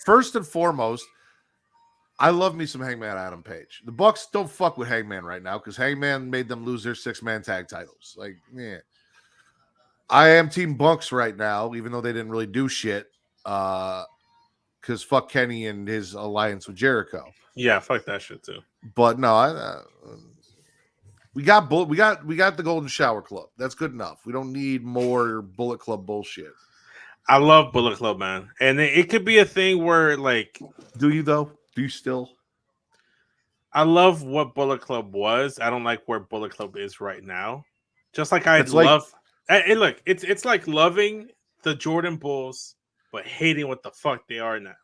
First and foremost, I love me some Hangman Adam Page. The Bucks don't fuck with Hangman right now because Hangman made them lose their 6-man tag titles. Like, yeah. I am Team Bucks right now, even though they didn't really do shit. Because fuck Kenny and his alliance with Jericho. Yeah, fuck that shit too. But no, we got the Golden Shower Club. That's good enough. We don't need more Bullet Club bullshit. I love Bullet Club, man, and it could be a thing where, like, do you though? Do you still? I love what Bullet Club was. I don't like where Bullet Club is right now. Just like I love. Hey, look, it's like loving the Jordan Bulls, but hating what the fuck they are now.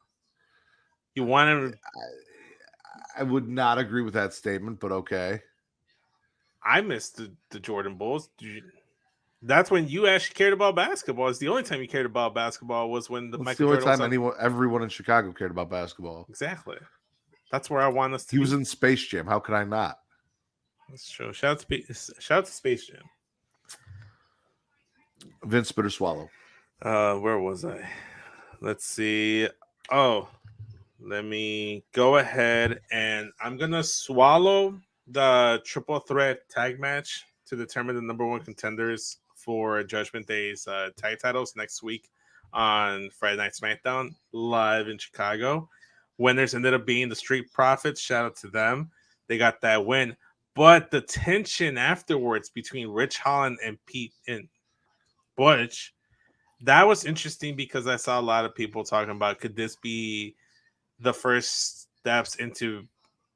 You want to? I would not agree with that statement, but okay. I miss the Jordan Bulls. That's when you actually cared about basketball. It's the only time you cared about basketball was when the Michael Jordan. The only time everyone in Chicago cared about basketball. Exactly. That's where I want us to. He was in Space Jam. How could I not? That's true. Shout out to Space Jam. Vince Spit or Swallow. Where was I? Let's see. Oh, let me go ahead and I'm gonna swallow the triple threat tag match to determine the number one contenders for Judgment Day's tag titles next week on Friday Night SmackDown live in Chicago. Winners ended up being the Street Profits. Shout out to them. They got that win. But the tension afterwards between Rich Holland and Pete and Butch, that was interesting because I saw a lot of people talking about, could this be the first steps into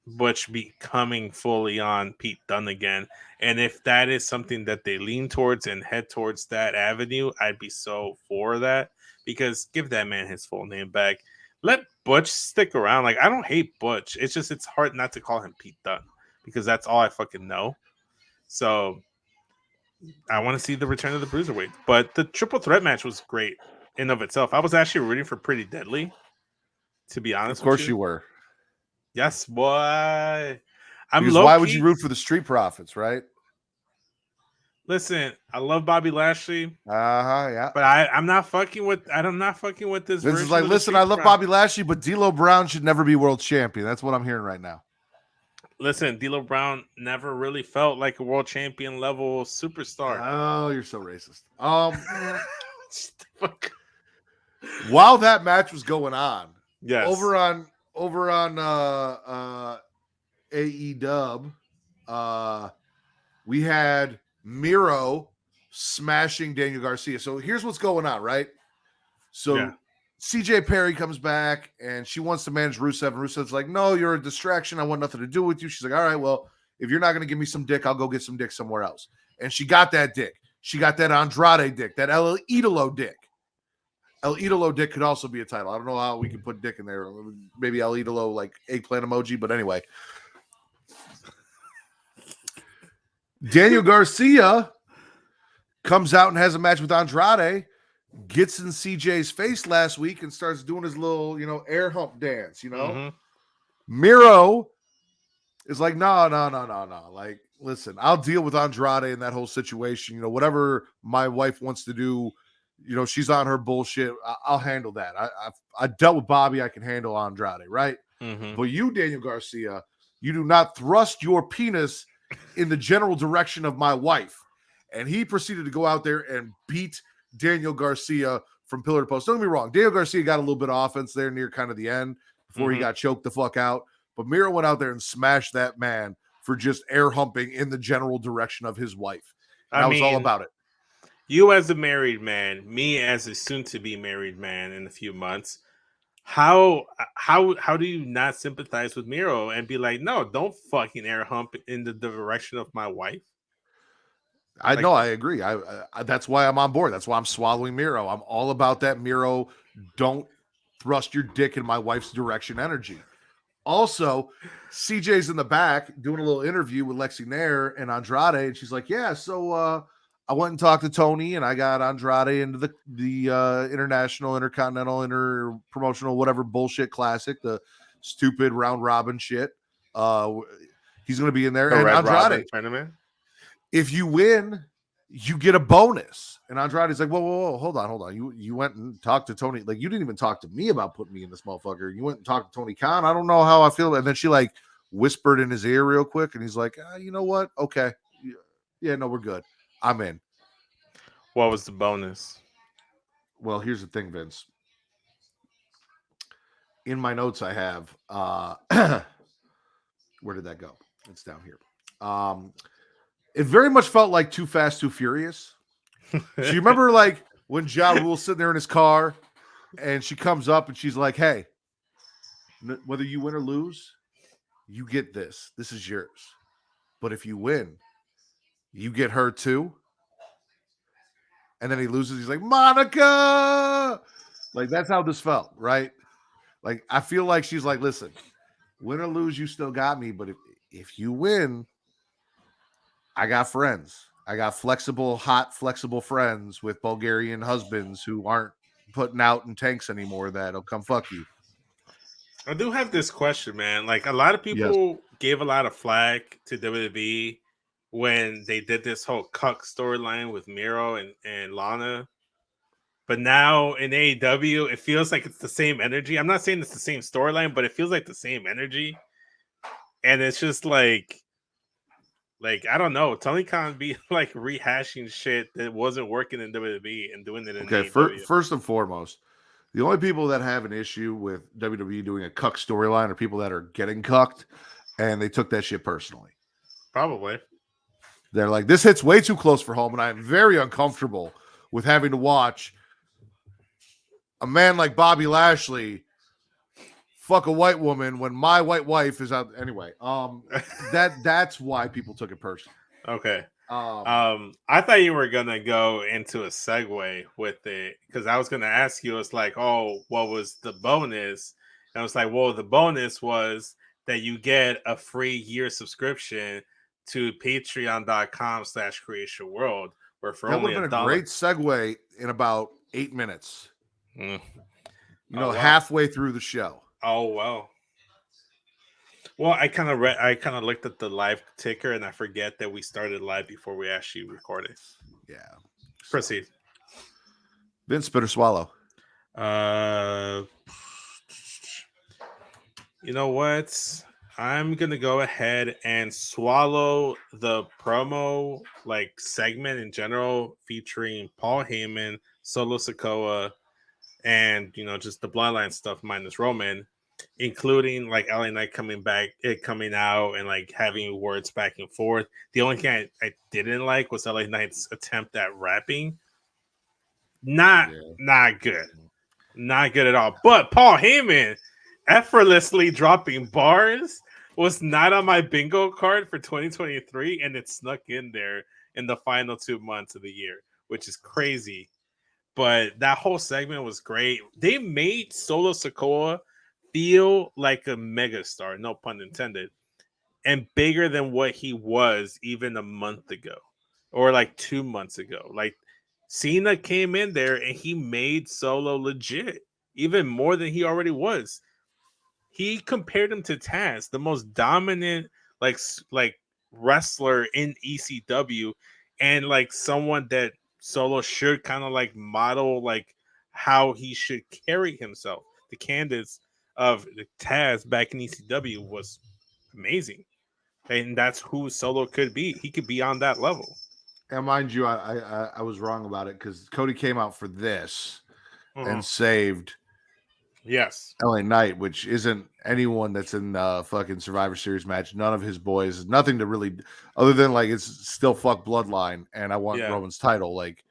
Butch becoming fully on Pete Dunne again? And if that is something that they lean towards and head towards that avenue, I'd be so for that, because give that man his full name back. Let Butch stick around. Like, I don't hate Butch. It's just, it's hard not to call him Pete Dunne because that's all I fucking know. So I want to see the return of the Bruiserweight. But the triple threat match was great in of itself. I was actually rooting for Pretty Deadly, to be honest. Of course you were. Yes, boy. Why would you root for the Street Profits, right? Listen, I love Bobby Lashley. Yeah. But I'm not fucking with this. This is like, listen, I love Bobby Lashley, but D'Lo Brown should never be world champion. That's what I'm hearing right now. Listen, D'Lo Brown never really felt like a world champion level superstar. Oh, you're so racist. While that match was going on, yes, over on AEW, we had Miro smashing Daniel Garcia. So here's what's going on, right? So CJ Perry comes back and she wants to manage Rusev, and Rusev's like, no, you're a distraction. I want nothing to do with you. She's like, all right, well, if you're not going to give me some dick, I'll go get some dick somewhere else. And she got that dick. She got that Andrade dick, that El Idolo dick. El Idolo dick could also be a title. I don't know how we can put dick in there. Maybe El Idolo, like eggplant emoji, but anyway. Daniel Garcia comes out and has a match with Andrade, gets in CJ's face last week and starts doing his little, air hump dance, Mm-hmm. Miro is like, no. Like, listen, I'll deal with Andrade in that whole situation. Whatever my wife wants to do, she's on her bullshit. I'll handle that. I dealt with Bobby. I can handle Andrade, right? Mm-hmm. But you, Daniel Garcia, you do not thrust your penis in the general direction of my wife. And he proceeded to go out there and beat Daniel Garcia from pillar to post. Don't get me wrong. Daniel Garcia got a little bit of offense there near kind of the end before he got choked the fuck out. But Miro went out there and smashed that man for just air humping in the general direction of his wife. And I was all about it. You as a married man, me as a soon-to-be married man in a few months, how do you not sympathize with Miro and be like, no, don't fucking air hump in the direction of my wife? I know, I agree. I that's why I'm on board. That's why I'm swallowing Miro. I'm all about that Miro, don't thrust your dick in my wife's direction energy. Also, CJ's in the back doing a little interview with Lexi Nair and Andrade, and she's like, yeah, so I went and talked to Tony, and I got Andrade into the International, Intercontinental, Inter-Promotional, whatever bullshit classic, the stupid round robin shit. He's going to be in there. And Andrade, tournament. if you win, you get a bonus. And Andrade's like, whoa, hold on. You went and talked to Tony. Like, you didn't even talk to me about putting me in this motherfucker. You went and talked to Tony Khan. I don't know how I feel. And then she like whispered in his ear real quick. And he's like, you know what? Okay. Yeah, no, we're good. I'm in. What was the bonus? Well, here's the thing, Vince. In my notes, I have, where did that go? It's down here. It very much felt like Too Fast, Too Furious. So you remember like when Ja Rule's sitting there in his car and she comes up and she's like, hey, whether you win or lose, you get this. This is yours. But if you win, you get her too. And then he loses. He's like, Monica. Like, that's how this felt, right? Like, I feel like she's like, listen, win or lose, you still got me. But if you win, I got friends. I got hot, flexible friends with Bulgarian husbands who aren't putting out in tanks anymore that'll come fuck you. I do have this question, man. Like, a lot of people gave a lot of flack to WWE when they did this whole cuck storyline with Miro and Lana. But now in AEW, it feels like it's the same energy. I'm not saying it's the same storyline, but it feels like the same energy. And it's just like I don't know. Tony Khan be like rehashing shit that wasn't working in WWE and doing it in AEW. First and foremost, the only people that have an issue with WWE doing a cuck storyline are people that are getting cucked, and they took that shit personally. Probably. They're like, this hits way too close for home, and I'm very uncomfortable with having to watch a man like Bobby Lashley fuck a white woman when my white wife is out. Anyway, that's why people took it personally. Okay. I thought you were gonna go into a segue with it because I was gonna ask you. It's like, oh, what was the bonus? And I was like, well, the bonus was that you get a free year subscription to patreon.com/creation world, where for only $1. $1. Great segue in about 8 minutes. Wow. Halfway through the show. Oh wow. Well, I kind of looked at the live ticker and I forget that we started live before we actually recorded. Yeah. Proceed. Vince, spit or swallow? You know what? I'm gonna go ahead and swallow the promo like segment in general featuring Paul Heyman, Solo Sikoa, and just the Bloodline stuff minus Roman, including like LA Knight coming out and like having words back and forth. The only thing I didn't like was LA Knight's attempt at rapping. Not good. Not good at all. But Paul Heyman effortlessly dropping bars was not on my bingo card for 2023, and it snuck in there in the final 2 months of the year, which is crazy. But that whole segment was great. They made Solo Sikoa feel like a megastar, no pun intended, and bigger than what he was even a month ago or like 2 months ago. Like Cena came in there and he made Solo legit, even more than he already was. He compared him to Taz, the most dominant like wrestler in ECW, and like someone that Solo should kind of like model like how he should carry himself. The Candace of Taz back in ECW was amazing, and that's who Solo could be. He could be on that level. And mind you, I was wrong about it because Cody came out for this and saved LA Knight, which isn't anyone that's in the fucking Survivor Series match. None of his boys, nothing to really, other than like it's still fuck Bloodline, and I want Roman's title. Like,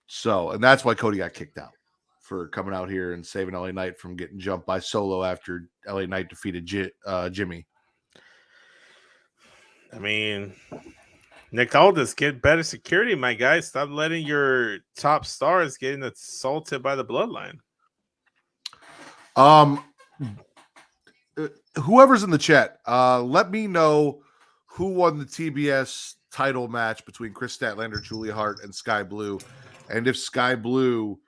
so, and that's why Cody got kicked out for coming out here and saving LA Knight from getting jumped by Solo after LA Knight defeated Jimmy. I mean, Nick Aldis, get better security, my guy. Stop letting your top stars getting assaulted by the Bloodline. Whoever's in the chat, let me know who won the TBS title match between Chris Statlander, Julia Hart, and Sky Blue, and if Sky Blue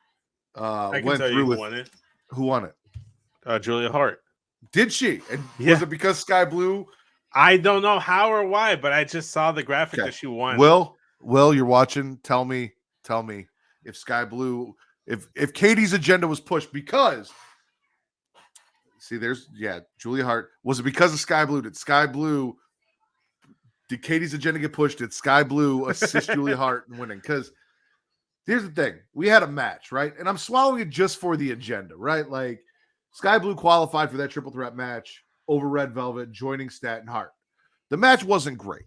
went through with it. Who won it? Julia Hart. Did she? And was it because Sky Blue? I don't know how or why, but I just saw the graphic that she won. Will, Will, you're watching. Tell me if Sky Blue, if Katie's agenda was pushed because see, Julia Hart. Was it because of Sky Blue? Did Katie's agenda get pushed? Did Sky Blue assist Julia Hart in winning? Because here's the thing. We had a match, right? And I'm swallowing it just for the agenda, right? Like Sky Blue qualified for that triple threat match over Red Velvet, joining Stat and Hart. The match wasn't great,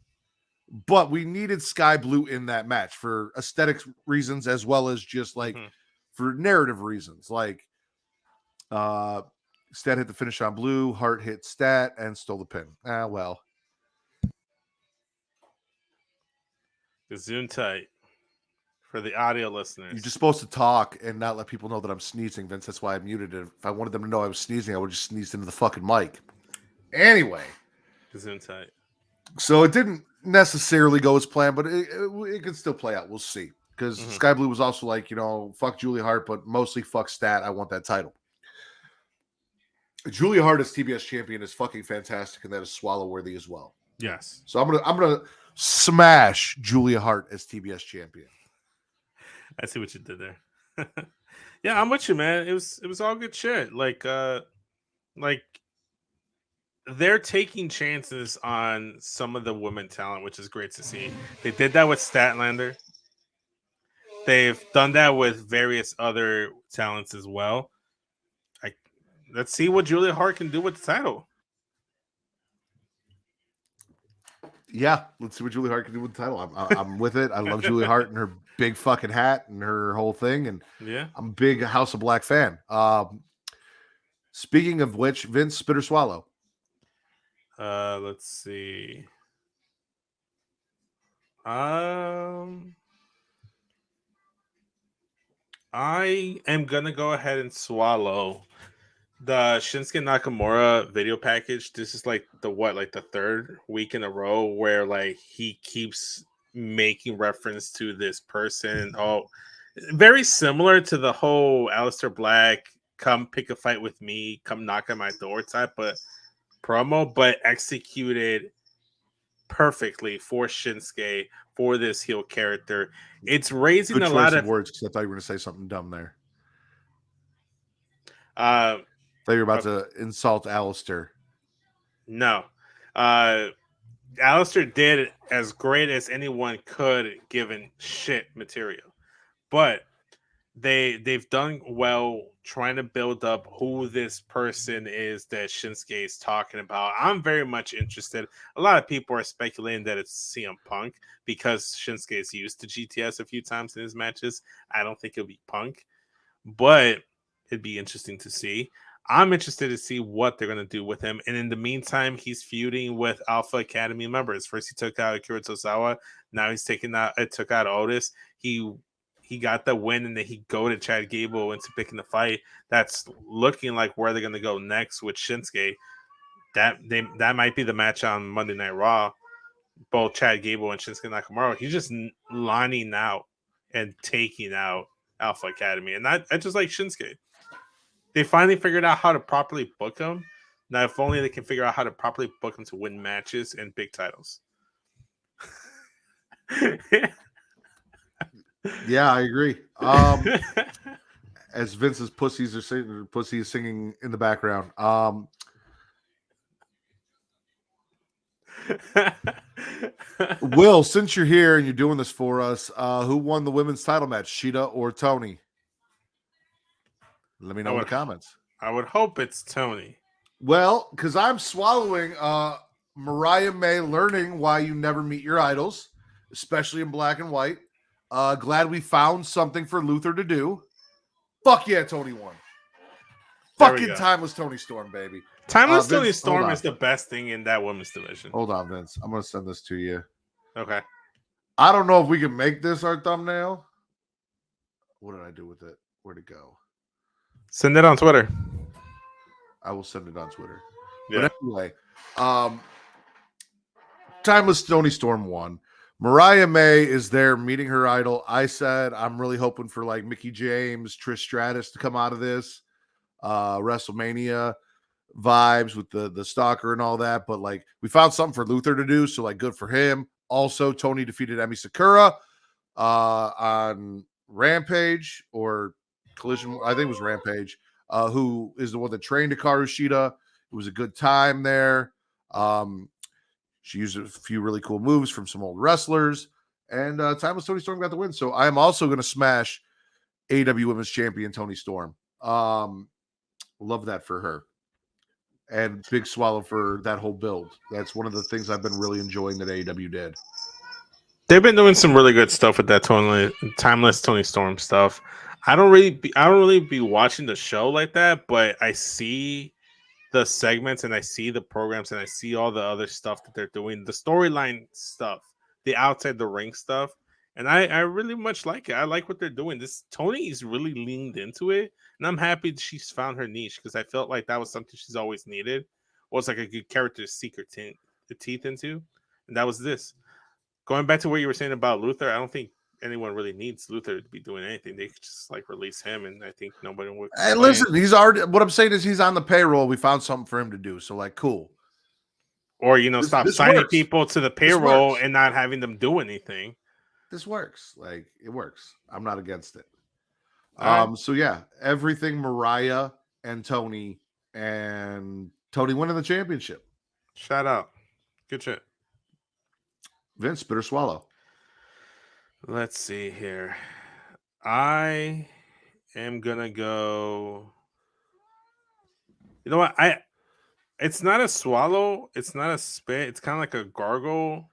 but we needed Sky Blue in that match for aesthetics reasons as well as just like for narrative reasons. Like Stat hit the finish on Blue, Hart hit Stat and stole the pin. Well. Zoom tight for the audio listeners. You're just supposed to talk and not let people know that I'm sneezing, Vince. That's why I muted it. If I wanted them to know I was sneezing, I would just sneeze into the fucking mic. Anyway. Zoom tight. So it didn't necessarily go as planned, but it could still play out. We'll see. Because Sky Blue was also like, fuck Julia Hart, but mostly fuck Stat. I want that title. Julia Hart as TBS champion is fucking fantastic, and that is swallow worthy as well. Yes. So I'm gonna smash Julia Hart as TBS champion. I see what you did there. Yeah, I'm with you, man. It was all good shit. Like they're taking chances on some of the women talent, which is great to see. They did that with Statlander. They've done that with various other talents as well. Let's see what Julia Hart can do with the title. Yeah, let's see what Julia Hart can do with the title. I'm with it. I love Julia Hart and her big fucking hat and her whole thing. And yeah, I'm a big House of Black fan. Speaking of which, Vince, spit or swallow? Let's see. I am gonna go ahead and swallow the Shinsuke Nakamura video package. This is like the third week in a row where like he keeps making reference to this person. Oh, very similar to the whole Aleister Black come pick a fight with me, come knock on my door type of promo, but executed perfectly for Shinsuke, for this heel character. It's raising Good a lot of words, because I thought you were going to say something dumb there. I thought you were about to insult Aleister. No. Aleister did as great as anyone could given shit material. But they've done well trying to build up who this person is that Shinsuke is talking about. I'm very much interested. A lot of people are speculating that it's CM Punk because Shinsuke is used to GTS a few times in his matches. I don't think it'll be Punk, but it'd be interesting to see. I'm interested to see what they're going to do with him. And in the meantime, he's feuding with Alpha Academy members. First, he took out Akira Tozawa. Now he's took out Otis. He got the win, and then he goaded Chad Gable into picking the fight. That's looking like where they're going to go next with Shinsuke. That might be the match on Monday Night Raw. Both Chad Gable and Shinsuke Nakamura. He's just lining out and taking out Alpha Academy. And I just like Shinsuke. They finally figured out how to properly book him. Now, if only they can figure out how to properly book him to win matches and big titles. Yeah, I agree. As Vince's pussy is singing in the background. Will, since you're here and you're doing this for us, who won the women's title match, Sheeta or Tony? Let me know in the comments. I would hope it's Tony. Well, because I'm swallowing Mariah May learning why you never meet your idols, especially in black and white. Glad we found something for Luther to do. Fuck yeah, Tony won. Fucking timeless Tony Storm, baby. Timeless Tony Storm is the best thing in that women's division. Hold on, Vince. I'm going to send this to you. Okay. I don't know if we can make this our thumbnail. What did I do with it? Where'd it go? Send it on Twitter. I will send it on Twitter. Yeah. But anyway, timeless Tony Storm won. Mariah May is there meeting her idol. I said I'm really hoping for like Mickie James, Trish Stratus to come out of this WrestleMania vibes with the stalker and all that. But like we found something for Luther to do, so like good for him. Also, Tony defeated Emi Sakura on Rampage or Collision. I think it was Rampage, who is the one that trained Hikaru Shida. It was a good time there. She used a few really cool moves from some old wrestlers. And Timeless Tony Storm got the win. So I am also going to smash AEW Women's Champion Tony Storm. Love that for her. And big swallow for that whole build. That's one of the things I've been really enjoying that AEW did. They've been doing some really good stuff with that Timeless Tony Storm stuff. I don't really be watching the show like that, but I see the segments and I see the programs and I see all the other stuff that they're doing, the storyline stuff, the outside the ring stuff, and I really much like it. I like what they're doing. This Tony's really leaned into it, and I'm happy she's found her niche because I felt like that was something she's always needed. Was like a good character to seek her teeth into, and that was this. Going back to what you were saying about Luther, I don't think anyone really needs Luther to be doing anything. They could just like release him, and I think nobody would. Hey, listen, he's already. What I'm saying is he's on the payroll. We found something for him to do. So like, cool. Or stop signing works. people to the payroll and not having them do anything. This works. Like it works. I'm not against it. Right. So yeah, everything Mariah and Tony winning the championship. Shout out. Good shit. Vince, spit or swallow. Let's see here. I am gonna go. You know what? It's not a swallow, it's not a spit, it's kind of like a gargle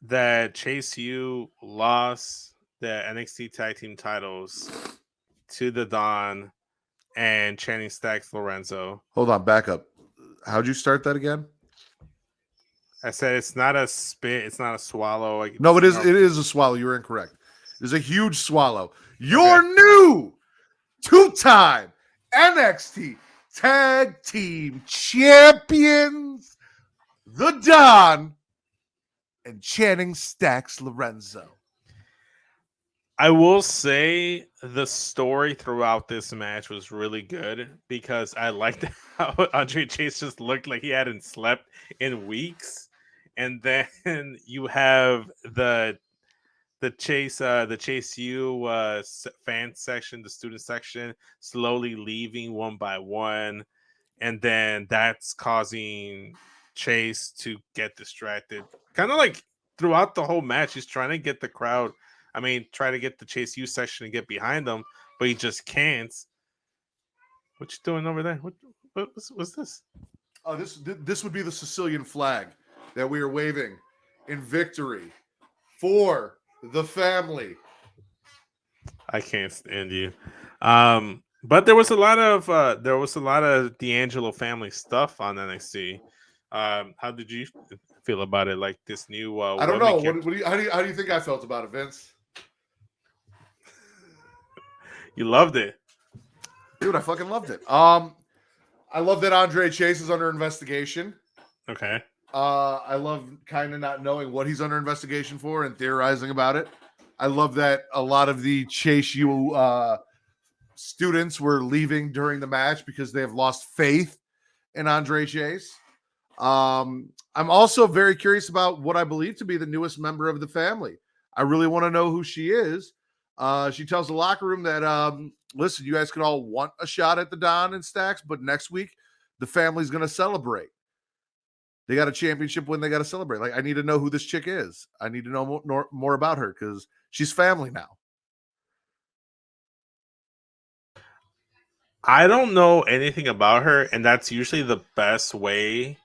that Chase U lost the NXT tag team titles to the Don and Channing Stacks Lorenzo. Hold on, back up. How'd you start that again? I said it's not a spit, it's not a swallow. No, it is. It is a swallow. You're incorrect. It's a huge swallow. Your new two-time NXT Tag Team Champions, the Don and Channing Stacks Lorenzo. I will say the story throughout this match was really good because I liked how Andre Chase just looked like he hadn't slept in weeks, and then you have the Chase U fan section, the student section, slowly leaving one by one, and then that's causing Chase to get distracted. Kind of like throughout the whole match, he's trying to get the crowd. Try to get the Chase U section and get behind them, but he just can't. What you doing over there? What's this? Oh, this would be the Sicilian flag that we are waving in victory for the family. I can't stand you. But there was a lot of D'Angelo family stuff on NXT. How did you feel about it? Like this new I don't know. How do you think I felt about it, Vince? You loved it. Dude, I fucking loved it. I love that Andre Chase is under investigation. Okay. I love kind of not knowing what he's under investigation for and theorizing about it. I love that a lot of the Chase U students were leaving during the match because they have lost faith in Andre Chase. I'm also very curious about what I believe to be the newest member of the family. I really want to know who she is. She tells the locker room that, listen, you guys can all want a shot at the Don and Stacks, but next week the family's going to celebrate. They got a championship win. They got to celebrate. Like, I need to know who this chick is. I need to know more about her because she's family now. I don't know anything about her, and that's usually the best way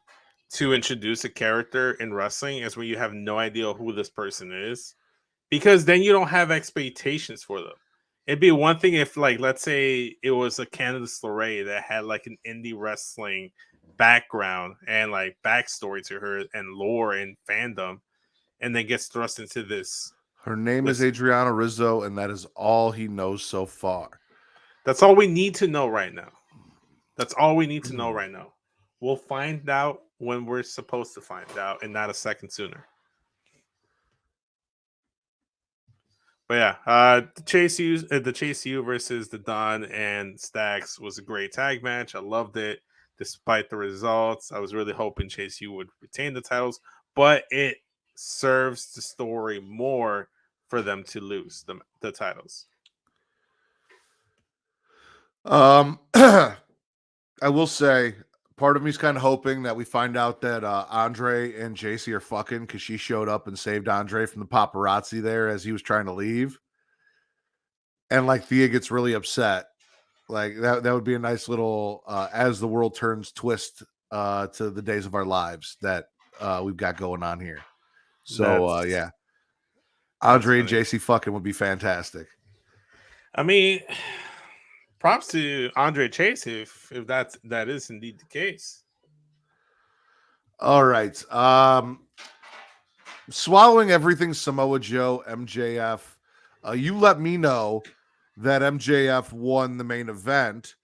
to introduce a character in wrestling is when you have no idea who this person is, because then you don't have expectations for them. It'd be one thing if, like, let's say it was a Candice LeRae that had like an indie wrestling background and like backstory to her and lore and fandom, and then gets thrust into this. Her name is Adriana Rizzo, and that is all he knows so far. That's all we need to know right now. That's all we need to know right now. We'll find out when we're supposed to find out, and not a second sooner. But yeah, the Chase U versus the Don and Stacks was a great tag match. I loved it, despite the results. I was really hoping Chase U would retain the titles, but it serves the story more for them to lose the titles? I will say part of me is kind of hoping that we find out that Andre and JC are fucking because she showed up and saved Andre from the paparazzi there as he was trying to leave. And like Thea gets really upset. Like that would be a nice little as the world turns twist to the days of our lives that we've got going on here. So yeah. Andre and JC fucking would be fantastic. I mean, props to Andre Chase if that is indeed the case. All right. Swallowing everything Samoa Joe, MJF. You let me know that MJF won the main event.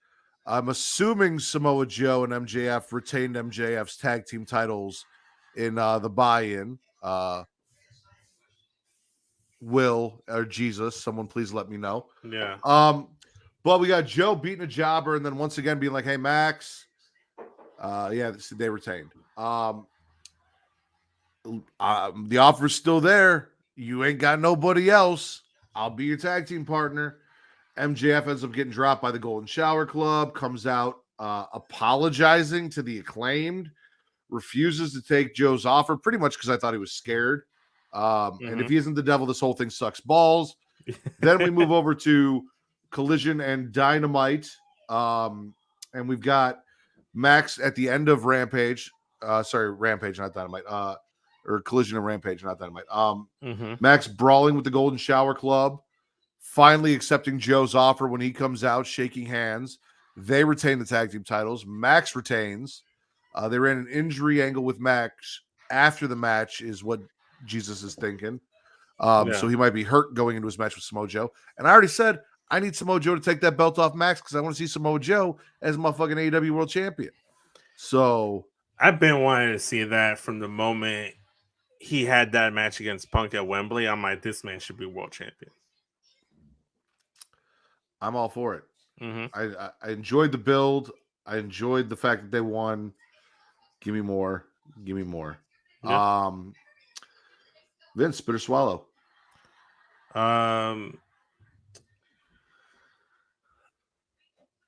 I'm assuming Samoa Joe and MJF retained MJF's tag team titles in the buy-in. Will or Jesus, someone please let me know. Yeah. But we got Joe beating a jobber and then once again being like, hey, Max. Yeah, they retained. The offer's still there. You ain't got nobody else. I'll be your tag team partner. MJF ends up getting dropped by the Golden Shower Club, comes out apologizing to the Acclaimed, refuses to take Joe's offer pretty much because I thought he was scared. And if he isn't the devil, this whole thing sucks balls. Then we move over to Collision and Dynamite. And we've got Max at the end of Rampage. Rampage, not Dynamite. Or Collision and Rampage, not Dynamite. Max brawling with the Golden Shower Club, finally accepting Joe's offer when he comes out, shaking hands. They retain the tag team titles. Max retains. They ran an injury angle with Max after the match is what Jesus is thinking. So he might be hurt going into his match with Samoa Joe. And I already said I need Samoa Joe to take that belt off Max because I want to see Samoa Joe as my fucking AEW World Champion. So I've been wanting to see that from the moment he had that match against Punk at Wembley. I'm like, this man should be world champion. I'm all for it. I enjoyed the build. I enjoyed the fact that they won. Give me more. Give me more. Yeah. Vince, spit or swallow.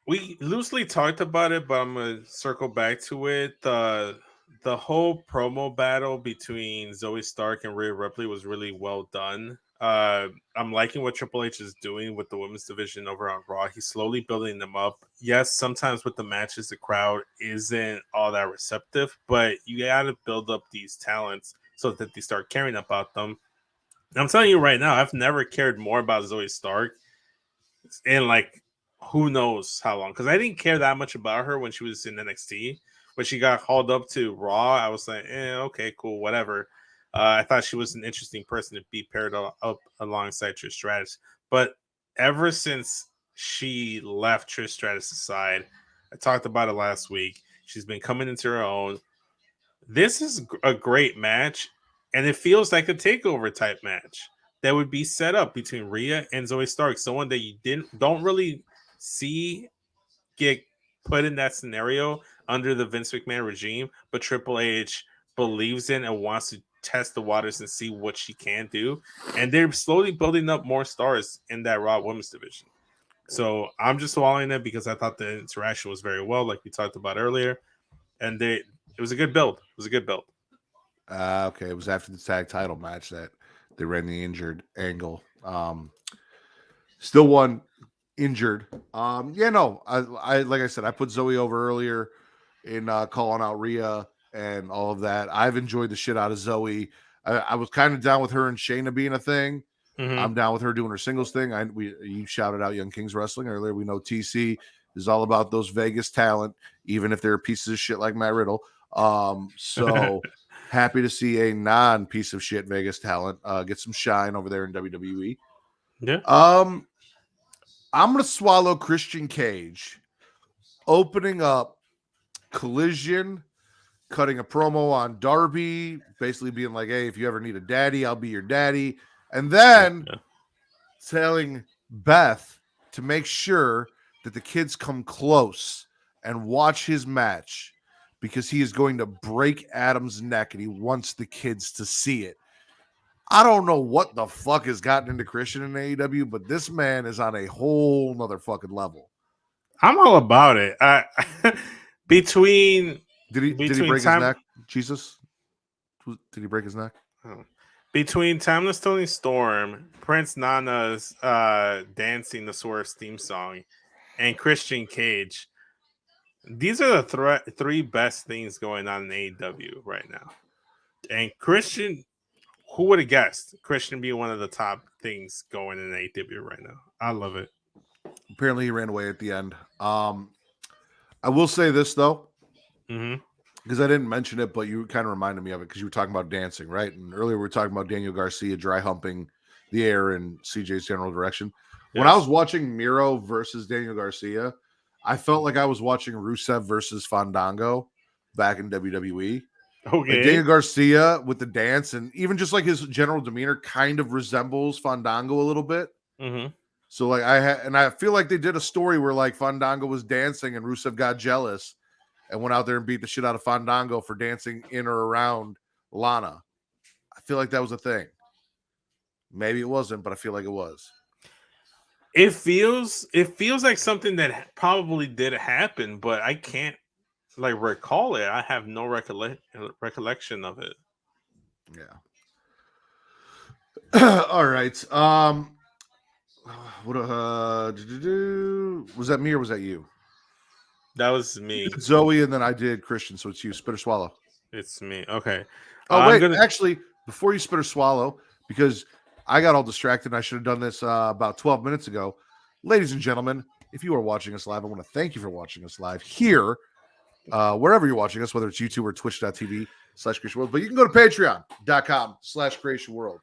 We loosely talked about it, but I'm gonna circle back to it. The whole promo battle between Zoe Stark and Rhea Ripley was really well done. I'm liking what Triple H is doing with the women's division over on Raw. He's slowly building them up. Yes, sometimes with the matches, the crowd isn't all that receptive, but you got to build up these talents so that they start caring about them. And I'm telling you right now, I've never cared more about Zoe Stark in like who knows how long, because I didn't care that much about her when she was in NXT. When she got called up to Raw, I was like, okay, cool, whatever. I thought she was an interesting person to be paired up alongside Trish Stratus. But ever since she left Trish Stratus' side, I talked about it last week, she's been coming into her own. This is a great match, and it feels like a takeover type match that would be set up between Rhea and Zoe Stark, someone that you don't really see get put in that scenario under the Vince McMahon regime, but Triple H believes in and wants to test the waters and see what she can do. And they're slowly building up more stars in that Raw women's division. So I'm just swallowing it because I thought the interaction was very well, like we talked about earlier. And it was a good build. It was a good build. Okay. It was after the tag title match that they ran the injured angle. Still won injured. I like I said, I put Zoe over earlier in calling out Rhea and all of that. I've enjoyed the shit out of Zoe. I was kind of down with her and Shayna being a thing. I'm down with her doing her singles thing. You shouted out Young Kings Wrestling earlier. We know TC is all about those Vegas talent, even if they're pieces of shit like Matt Riddle. So happy to see a non-piece of shit Vegas talent get some shine over there in WWE. Yeah. I'm gonna swallow Christian Cage opening up Collision, cutting a promo on Darby, basically being like, hey, if you ever need a daddy, I'll be your daddy. And then telling Beth to make sure that the kids come close and watch his match because he is going to break Adam's neck and he wants the kids to see it. I don't know what the fuck has gotten into Christian in AEW, but this man is on a whole nother fucking level. I'm all about it. Between did he break his neck? Jesus, did he break his neck? Between Timeless Tony Storm, Prince Nana's dancing the Source theme song, and Christian Cage, these are the three best things going on in AEW right now. And Christian, who would have guessed Christian being one of the top things going in AEW right now? I love it. Apparently, he ran away at the end. I will say this though, because I didn't mention it, but you kind of reminded me of it because you were talking about dancing, right? And earlier we were talking about Daniel Garcia dry humping the air in CJ's general direction. Yes. When I was watching Miro versus Daniel Garcia, I felt like I was watching Rusev versus Fandango back in WWE. Okay. Like Daniel Garcia with the dance and even just like his general demeanor kind of resembles Fandango a little bit. So like I feel like they did a story where like Fandango was dancing and Rusev got jealous and went out there and beat the shit out of Fandango for dancing in or around Lana. I feel like that was a thing. Maybe it wasn't, but I feel like it was. It feels like something that probably did happen, but I can't like recall it. I have no recollection of it. Yeah. All right. What was that me or was that you? That was me. Zoe, and then I did Christian, so it's you. Spit or swallow. It's me. Okay. Oh, wait. Actually, before you spit or swallow, because I got all distracted and I should have done this about 12 minutes ago. Ladies and gentlemen, if you are watching us live, I want to thank you for watching us live here, wherever you're watching us, whether it's YouTube or twitch.tv/CreationWorld. But you can go to patreon.com/CreationWorld.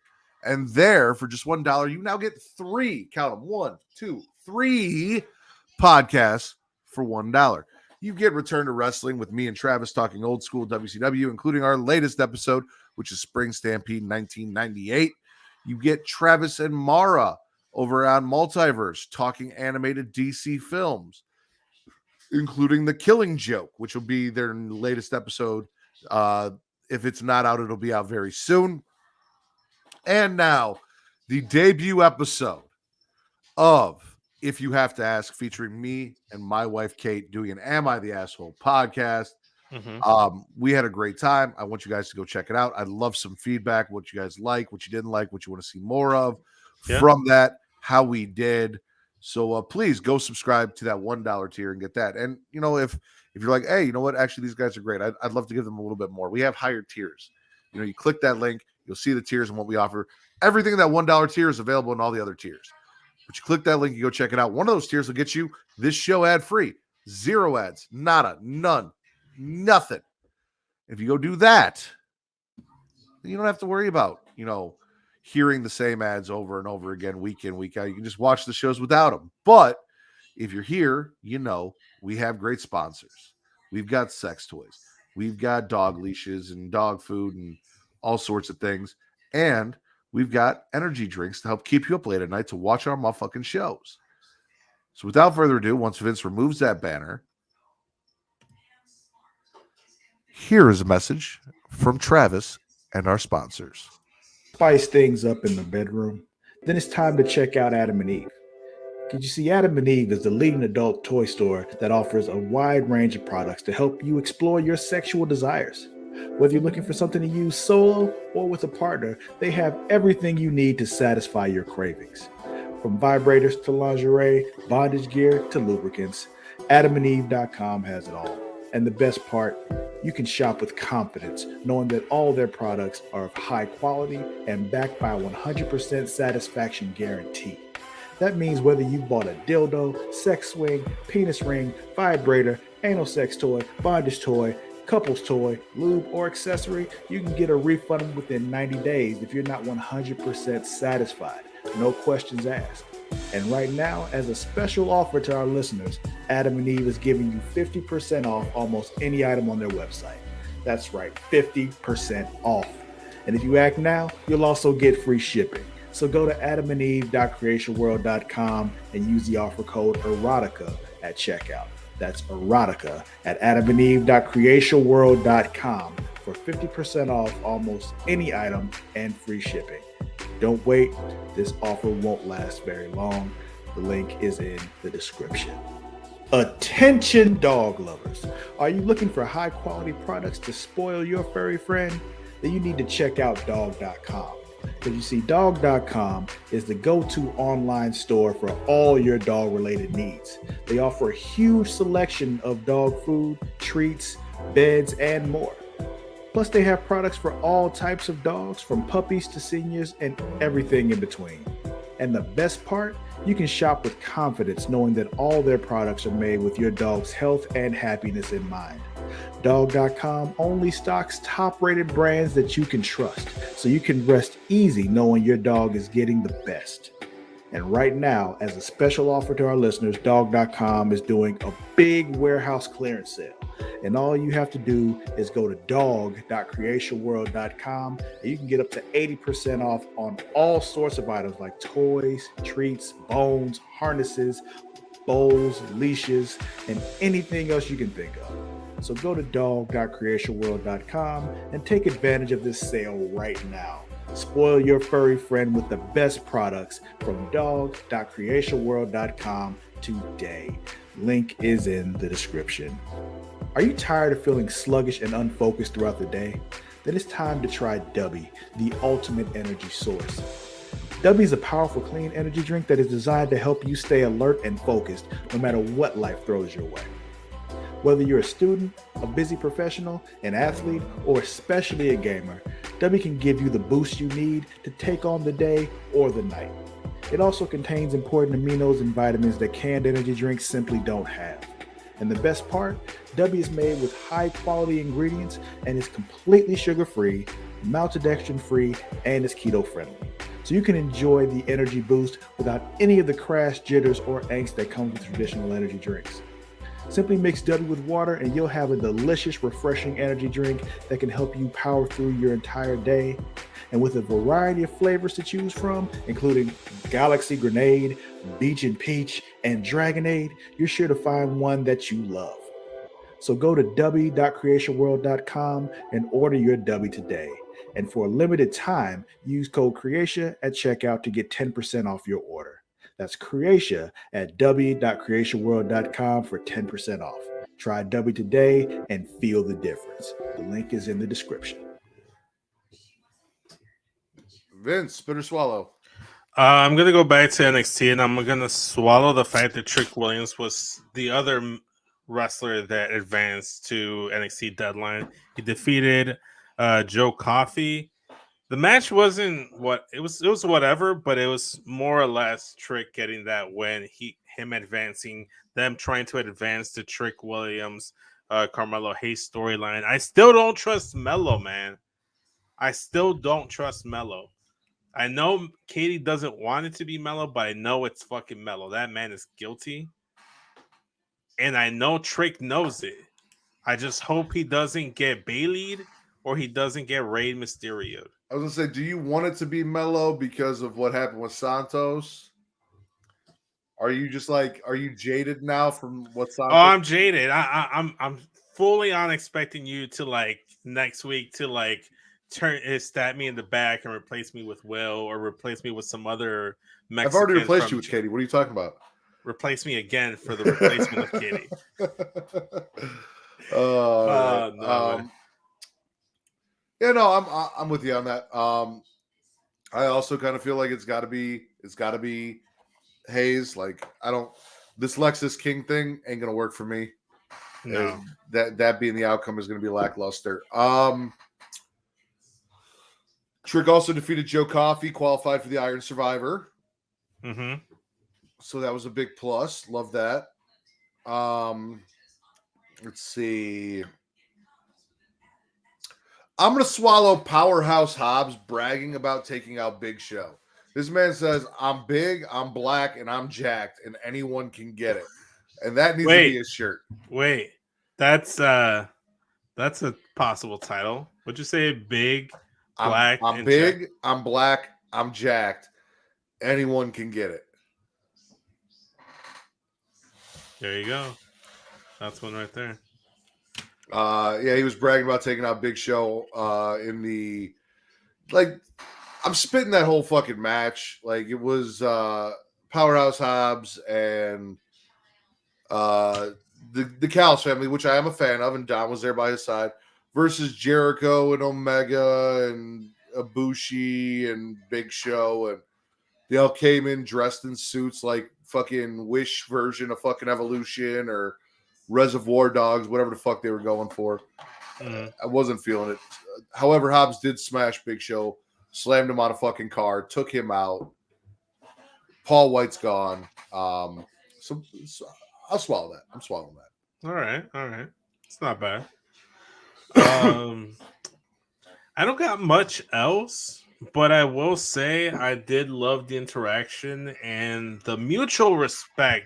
And there, for just $1, you now get 3, count them, 1, 2, 3 podcasts for $1. You get Return to Wrestling with me and Travis talking old school WCW, including our latest episode, which is Spring Stampede 1998. You get Travis and Mara over on Multiverse talking animated DC films, including The Killing Joke, which will be their latest episode. If it's not out, it'll be out very soon. And now, the debut episode of If You Have to Ask, featuring me and my wife, Kate, doing an Am I the Asshole podcast. We had a great time. I want you guys to go check it out. I'd love some feedback, what you guys like, what you didn't like, what you want to see more of from that, how we did. So please go subscribe to that $1 tier and get that. And, you know, if you're like, hey, you know what? Actually, these guys are great. I'd love to give them a little bit more. We have higher tiers. You know, you click that link, you'll see the tiers and what we offer. Everything in that $1 tier is available in all the other tiers. But you click that link, you go check it out. One of those tiers will get you this show ad-free. 0 ads, nada, none, nothing. If you go do that, then you don't have to worry about, you know, hearing the same ads over and over again, week in, week out. You can just watch the shows without them. But if you're here, you know, we have great sponsors. We've got sex toys. We've got dog leashes and dog food and all sorts of things. And we've got energy drinks to help keep you up late at night to watch our motherfucking shows. So without further ado, once Vince removes that banner, here is a message from Travis and our sponsors. Spice things up in the bedroom, then it's time to check out Adam and Eve. Because you see, Adam and Eve is the leading adult toy store that offers a wide range of products to help you explore your sexual desires. Whether you're looking for something to use solo or with a partner, they have everything you need to satisfy your cravings. From vibrators to lingerie, bondage gear to lubricants, AdamandEve.com has it all. And the best part, you can shop with confidence, knowing that all their products are of high quality and backed by a 100% satisfaction guarantee. That means whether you bought a dildo, sex swing, penis ring, vibrator, anal sex toy, bondage toy, couples toy, lube, or accessory, you can get a refund within 90 days if you're not 100% satisfied. No questions asked. And right now, as a special offer to our listeners, Adam and Eve is giving you 50% off almost any item on their website. That's right, 50% off. And if you act now, you'll also get free shipping. So go to adamandeve.creationworld.com and use the offer code erotica at checkout. That's erotica at adamandeve.creationworld.com for 50% off almost any item and free shipping. Don't wait. This offer won't last very long. The link is in the description. Attention dog lovers. Are you looking for high quality products to spoil your furry friend? Then you need to check out dog.com. Because you see, dog.com is the go-to online store for all your dog related needs. They offer a huge selection of dog food, treats, beds, and more. Plus, they have products for all types of dogs, from puppies to seniors and everything in between. And the best part, you can shop with confidence knowing that all their products are made with your dog's health and happiness in mind. Dog.com only stocks top-rated brands that you can trust, so you can rest easy knowing your dog is getting the best. And right now, as a special offer to our listeners, Dog.com is doing a big warehouse clearance sale. And all you have to do is go to dog.creationworld.com and you can get up to 80% off on all sorts of items like toys, treats, bones, harnesses, bowls, leashes, and anything else you can think of. So go to dog.creationworld.com and take advantage of this sale right now. Spoil your furry friend with the best products from dog.creationworld.com today. Link is in the description. Are you tired of feeling sluggish and unfocused throughout the day? Then it's time to try DUBBY, the ultimate energy source. DUBBY is a powerful clean energy drink that is designed to help you stay alert and focused no matter what life throws your way. Whether you're a student, a busy professional, an athlete, or especially a gamer, DUBBY can give you the boost you need to take on the day or the night. It also contains important aminos and vitamins that canned energy drinks simply don't have. And the best part, DUBBY is made with high quality ingredients and is completely sugar-free, maltodextrin-free, and is keto-friendly. So you can enjoy the energy boost without any of the crash, jitters, or angst that comes with traditional energy drinks. Simply mix DUBBY with water and you'll have a delicious, refreshing energy drink that can help you power through your entire day. And with a variety of flavors to choose from, including Galaxy Grenade, Beach and Peach, and Dragonade, you're sure to find one that you love. So go to dubby.creationworld.com and order your DUBBY today. And for a limited time, use code CREATIA at checkout to get 10% off your order. That's CREATIA at dubby.creationworld.com for 10% off. Try DUBBY today and feel the difference. The link is in the description. Vince, spit or swallow? I'm going to go back to NXT, and I'm going to swallow the fact that Trick Williams was the other wrestler that advanced to NXT Deadline. He defeated Joe Coffey. The match wasn't what it was whatever, but it was more or less Trick getting that win. Him advancing, them trying to advance the Trick Williams, Carmelo Hayes storyline. I still don't trust Melo, man. I still don't trust Melo. I know Katie doesn't want it to be Melo, but I know it's fucking Melo. That man is guilty. And I know Trick knows it. I just hope he doesn't get Bayley'd or he doesn't get Rey Mysterio. I was gonna say, do you want it to be Melo because of what happened with Santos? Are you jaded now from what Santos? Oh, I'm jaded. I'm fully on expecting you to like next week to like stab me in the back and replace me with Will or replace me with some other Mexican. I've already replaced you with Katie. What are you talking about? Replace me again for the replacement of Katie. No. Yeah, no, I'm with you on that. I also kind of feel like it's got to be Hayes. Like this Lexus King thing ain't gonna work for me. No, that being the outcome is gonna be lackluster. Trick also defeated Joe Coffey, qualified for the Iron Survivor. Mm-hmm. So that was a big plus. Love that. Let's see. I'm going to swallow Powerhouse Hobbs bragging about taking out Big Show. This man says, I'm big, I'm black, and I'm jacked, and anyone can get it. And that needs to be his shirt. Wait. That's a possible title. Would you say big, black, I'm big, jacked. I'm black, I'm jacked. Anyone can get it. There you go. That's one right there. Yeah, he was bragging about taking out Big Show in the I'm spitting that whole fucking match. Like, it was Powerhouse Hobbs and the Callis family, which I am a fan of, and Don was there by his side, versus Jericho and Omega and Ibushi and Big Show, and they all came in dressed in suits like fucking Wish version of fucking Evolution or Reservoir Dogs, whatever the fuck they were going for. I wasn't feeling it. However, Hobbs did smash Big Show, slammed him on a fucking car, took him out. Paul White's gone. So I'll swallow that. I'm swallowing that. All right. It's not bad. I don't got much else, but I will say I did love the interaction and the mutual respect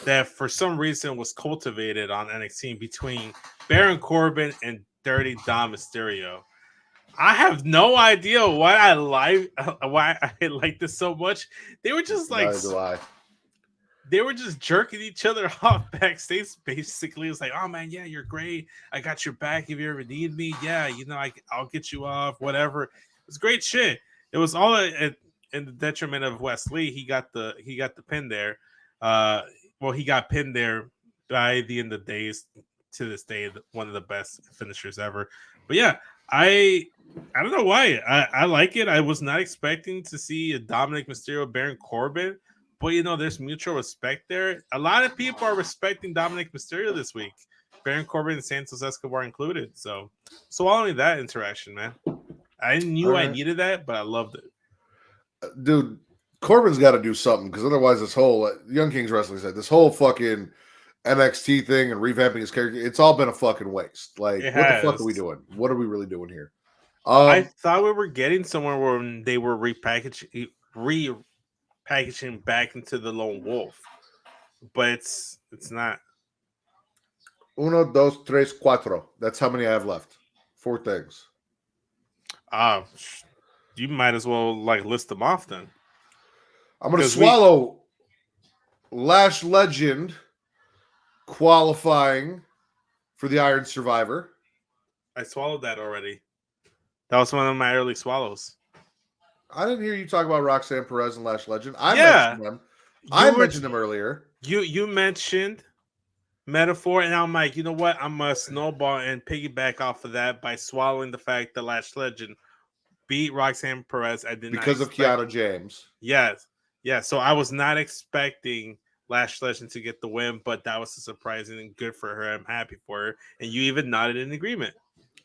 that for some reason was cultivated on NXT between Baron Corbin and Dirty Dom Mysterio. I have no idea why I like this so much. They were just like, they were just jerking each other off backstage. Basically, it's like, oh man, yeah, you're great. I got your back if you ever need me. Yeah, I'll get you off. Whatever. It was great shit. It was all in the detriment of Wesley. He got the pin there. He got pinned there by the end of the days. To this day, one of the best finishers ever. But yeah, I don't know why. I like it. I was not expecting to see a Dominic Mysterio Baron Corbin, but there's mutual respect there. A lot of people are respecting Dominic Mysterio this week, Baron Corbin and Santos Escobar included. So only that interaction, man. I knew I needed that, but I loved it. Dude, Corbin's got to do something because otherwise, this whole Young Kings Wrestling said this whole fucking NXT thing and revamping his character, it's all been a fucking waste. Like, what the fuck are we doing? What are we really doing here? I thought we were getting somewhere where they were repackaging back into the Lone Wolf, but it's not. Uno, dos, tres, cuatro. That's how many I have left. 4 things. You might as well list them off then. I'm going to swallow Lash Legend qualifying for the Iron Survivor. I swallowed that already. That was one of my early swallows. I didn't hear you talk about Roxanne Perez and Lash Legend. Mentioned them. I mentioned them earlier. You mentioned Metaphor, and I'm like, you know what? I'm going to snowball and piggyback off of that by swallowing the fact that Lash Legend beat Roxanne Perez. Because of Kiana James. Yes. Yeah. So I was not expecting Lash Legend to get the win, but that was surprising and good for her. I'm happy for her. And you even nodded in agreement.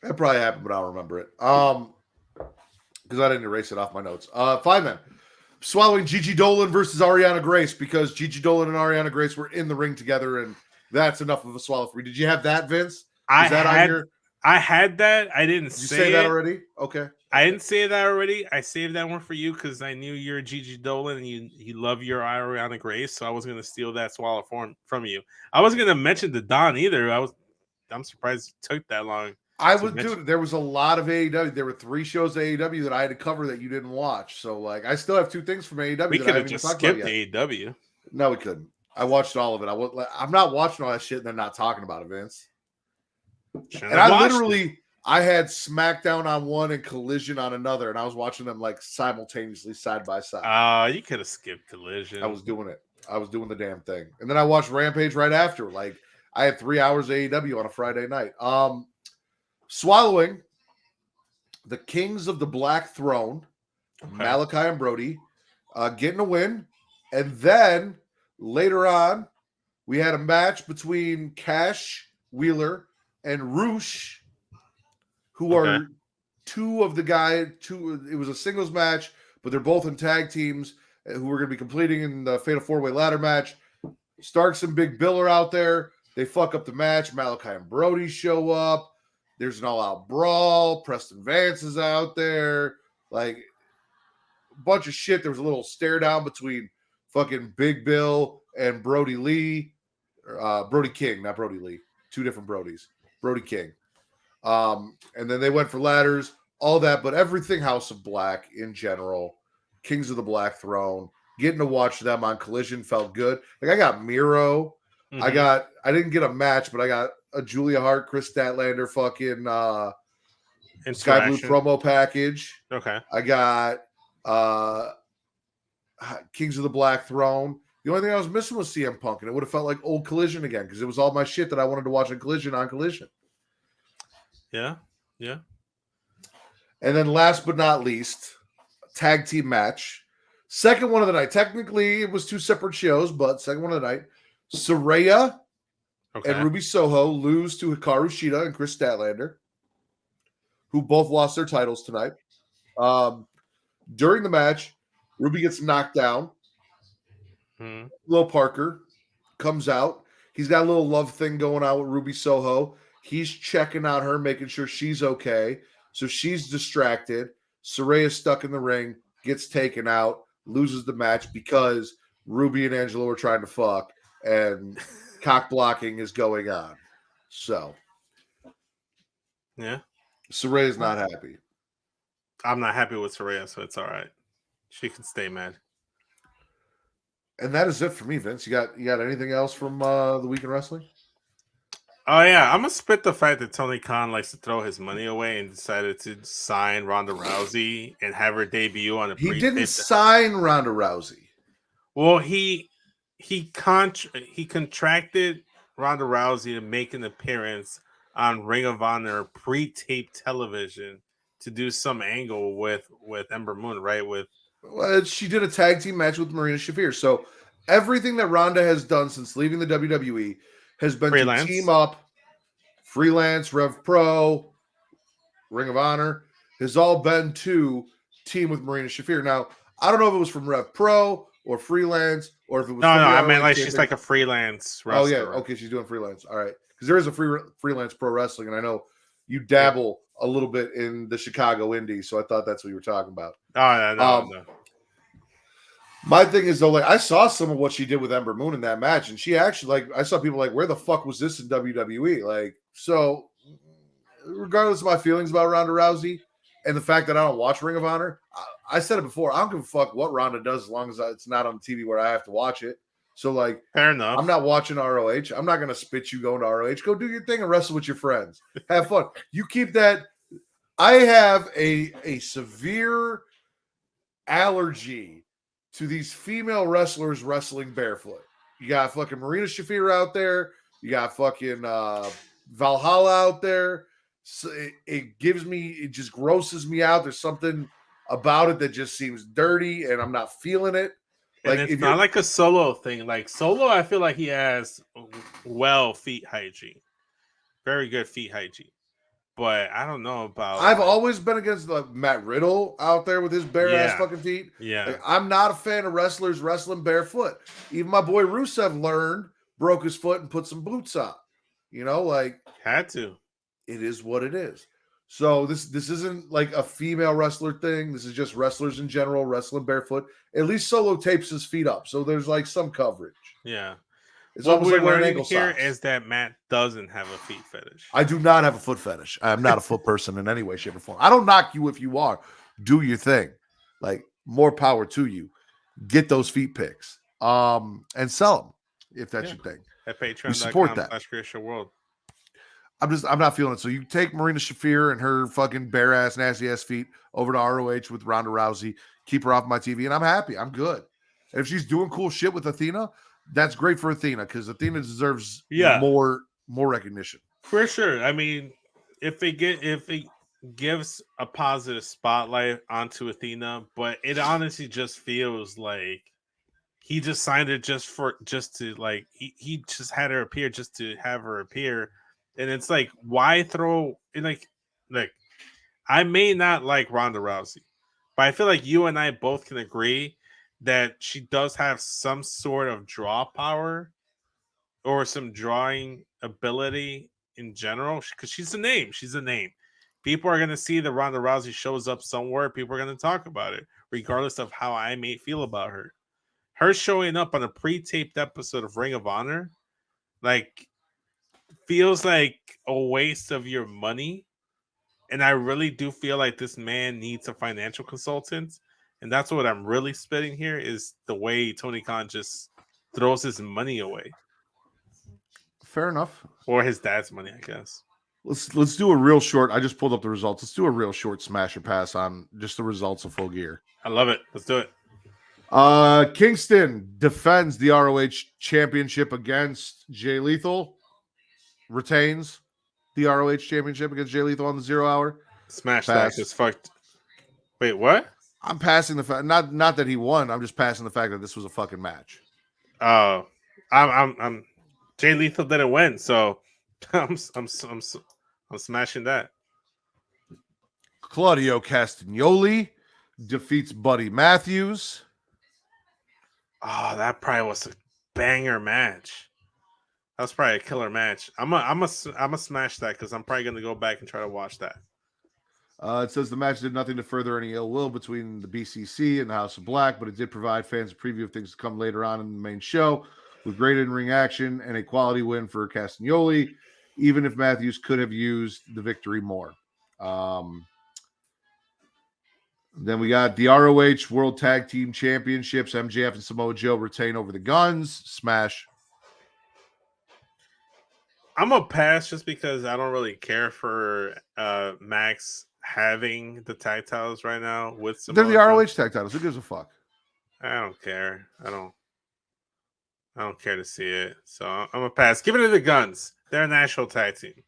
That probably happened, but I don't remember it. Because I didn't erase it off my notes. 5 men. Swallowing Gigi Dolan versus Ariana Grace because Gigi Dolan and Ariana Grace were in the ring together, and that's enough of a swallow for you. Did you have that, Vince? I had that. I didn't say that already? Okay. I didn't say that already. I saved that one for you because I knew you're Gigi Dolan and you love your Ariana Grace, so I was going to steal that swallow from you. I wasn't going to mention the Don either. I'm surprised it took that long. There was a lot of AEW. There were 3 shows of AEW that I had to cover that you didn't watch. So I still have 2 things from AEW. We could have just skipped AEW. No, we couldn't. I watched all of it. I'm not watching all that shit and then not talking about it, Vince. And I had SmackDown on one and Collision on another, and I was watching them simultaneously side by side. You could have skipped Collision. I was doing it. I was doing the damn thing. And then I watched Rampage right after. I had 3 hours of AEW on a Friday night. Swallowing the Kings of the Black Throne, Malachi and Brody, getting a win. And then later on, we had a match between Cash Wheeler and Roosh, who are 2 of the guys. It was a singles match, but they're both in tag teams who we're going to be completing in the Fatal 4-Way ladder match. Starks and Big Bill are out there. They fuck up the match. Malachi and Brody show up. There's an all-out brawl. Preston Vance is out there. A bunch of shit. There was a little stare down between fucking Big Bill and Brody Lee. Brody King, not Brody Lee. 2 different Brodys. Brody King. And then they went for ladders, all that, but everything House of Black in general, Kings of the Black Throne, getting to watch them on Collision felt good. I got Miro. Mm-hmm. I didn't get a match, but I got a Julia Hart, Chris Statlander fucking Sky Blue promo package. Okay. I got Kings of the Black Throne. The only thing I was missing was CM Punk, and it would have felt like old Collision again because it was all my shit that I wanted to watch on Collision. Yeah. And then last but not least, tag team match. Second one of the night. Technically, it was two separate shows, but second one of the night. Saraya and Ruby Soho lose to Hikaru Shida and Chris Statlander, who both lost their titles tonight. During the match, Ruby gets knocked down. Will Parker comes out. He's got a little love thing going on with Ruby Soho. He's checking out her, making sure she's okay. So she's distracted. Saraya's stuck in the ring, gets taken out, loses the match because Ruby and Angelo are trying to fuck, and cock blocking is going on. So, yeah, Saraya's not happy. I'm not happy with Saraya, so it's all right. She can stay mad. And that is it for me, Vince. You got anything else from the week in wrestling? Oh yeah, I'm gonna spit the fact that Tony Khan likes to throw his money away and decided to sign Ronda Rousey and have her debut on a. He didn't sign Ronda Rousey. Well, he contracted Ronda Rousey to make an appearance on Ring of Honor pre-taped television to do some angle with Ember Moon, right? She did a tag team match with Marina Shafir. So everything that Ronda has done since leaving the WWE has been to team up. Freelance, Rev Pro, Ring of Honor has all been to team with Marina Shafir. Now, I don't know if it was from Rev Pro or Freelance or if it was. No, I meant like she's like a freelance wrestler. Oh, yeah. Okay, she's doing freelance. All right. Because there is a freelance pro wrestling, and I know you dabble a little bit in the Chicago Indies, so I thought that's what you were talking about. Oh, no. My thing is, though, like, I saw some of what she did with Ember Moon in that match, and she actually, like, I saw people like, where the fuck was this in WWE? Like, so, regardless of my feelings about Ronda Rousey and the fact that I don't watch Ring of Honor, I said it before, I don't give a fuck what Ronda does as long as it's not on TV where I have to watch it. So, like, fair enough. I'm not watching ROH. I'm not going to spit you going to ROH. Go do your thing and wrestle with your friends. Have fun. You keep that. I have a severe allergy to these female wrestlers wrestling barefoot. You got fucking Marina Shafir out there. You got fucking Valhalla out there. So it just grosses me out. There's something about it that just seems dirty, and I'm not feeling it. Like, and it's not like a Solo thing. Like Solo, I feel like he has feet hygiene, very good feet hygiene. But I don't know about. I've always been against Matt Riddle out there with his bare ass fucking feet. Yeah, like, I'm not a fan of wrestlers wrestling barefoot. Even my boy Rusev broke his foot and put some boots on. You know, like had to. It is what it is. So this isn't like a female wrestler thing. This is just wrestlers in general wrestling barefoot. At least Solo tapes his feet up, so there's like some coverage. Yeah. It's almost like wearing ankle socks. Is that Matt doesn't have a feet fetish. I do not have a foot fetish. I'm not a foot person in any way, shape, or form. I don't knock you if you are. Do your thing. Like, more power to you. Get those feet pics. And sell them if that's your thing. At Patreon.com support that. /CreationWorld. I'm not feeling it. So you take Marina Shafir and her fucking bare ass, nasty ass feet over to ROH with Ronda Rousey, keep her off my TV, and I'm happy. I'm good. And if she's doing cool shit with Athena, that's great for Athena because Athena deserves more recognition. For sure. I mean, if it gives a positive spotlight onto Athena, but it honestly just feels like he just signed it just to like he just had her appear just to have her appear. And it's like, why throw in like I may not like Ronda Rousey, but I feel like you and I both can agree that she does have some sort of draw power or some drawing ability in general because she's a name. She's a name. People are going to see that Ronda Rousey shows up somewhere. People are going to talk about it, regardless of how I may feel about her. Her showing up on a pre-taped episode of Ring of Honor, like, feels like a waste of your money. And I really do feel like this man needs a financial consultant. And that's what I'm really spitting here is the way Tony Khan just throws his money away. Fair enough. Or his dad's money, I guess. Let's do a real short. I just pulled up the results. Let's do a real short smash or pass on just the results of Full Gear. I love it. Let's do it. Kingston defends the ROH championship against Jay Lethal. Retains the ROH championship against Jay Lethal on the 0 hour. Smash Pass. that. It's fucked. Wait, what? I'm passing the fact, not that he won. I'm just passing the fact that this was a fucking match. Oh, I'm Jay Lethal didn't win, so I'm smashing that. Claudio Castagnoli defeats Buddy Matthews. Oh, that probably was a banger match. That was probably a killer match. I'm a smash that because I'm probably gonna go back and try to watch that. It says the match did nothing to further any ill will between the BCC and the House of Black, but it did provide fans a preview of things to come later on in the main show with great in-ring action and a quality win for Castagnoli, even if Matthews could have used the victory more. Then we got the ROH World Tag Team Championships. MJF and Samoa Joe retain over the Guns. Smash. I'm a pass just because I don't really care for Max having the tag titles right now with Samoa They're the Joe. ROH tag titles. Who gives a fuck? I don't care. I don't care to see it. So I'm a pass. Give it to the Guns. They're a national tag team.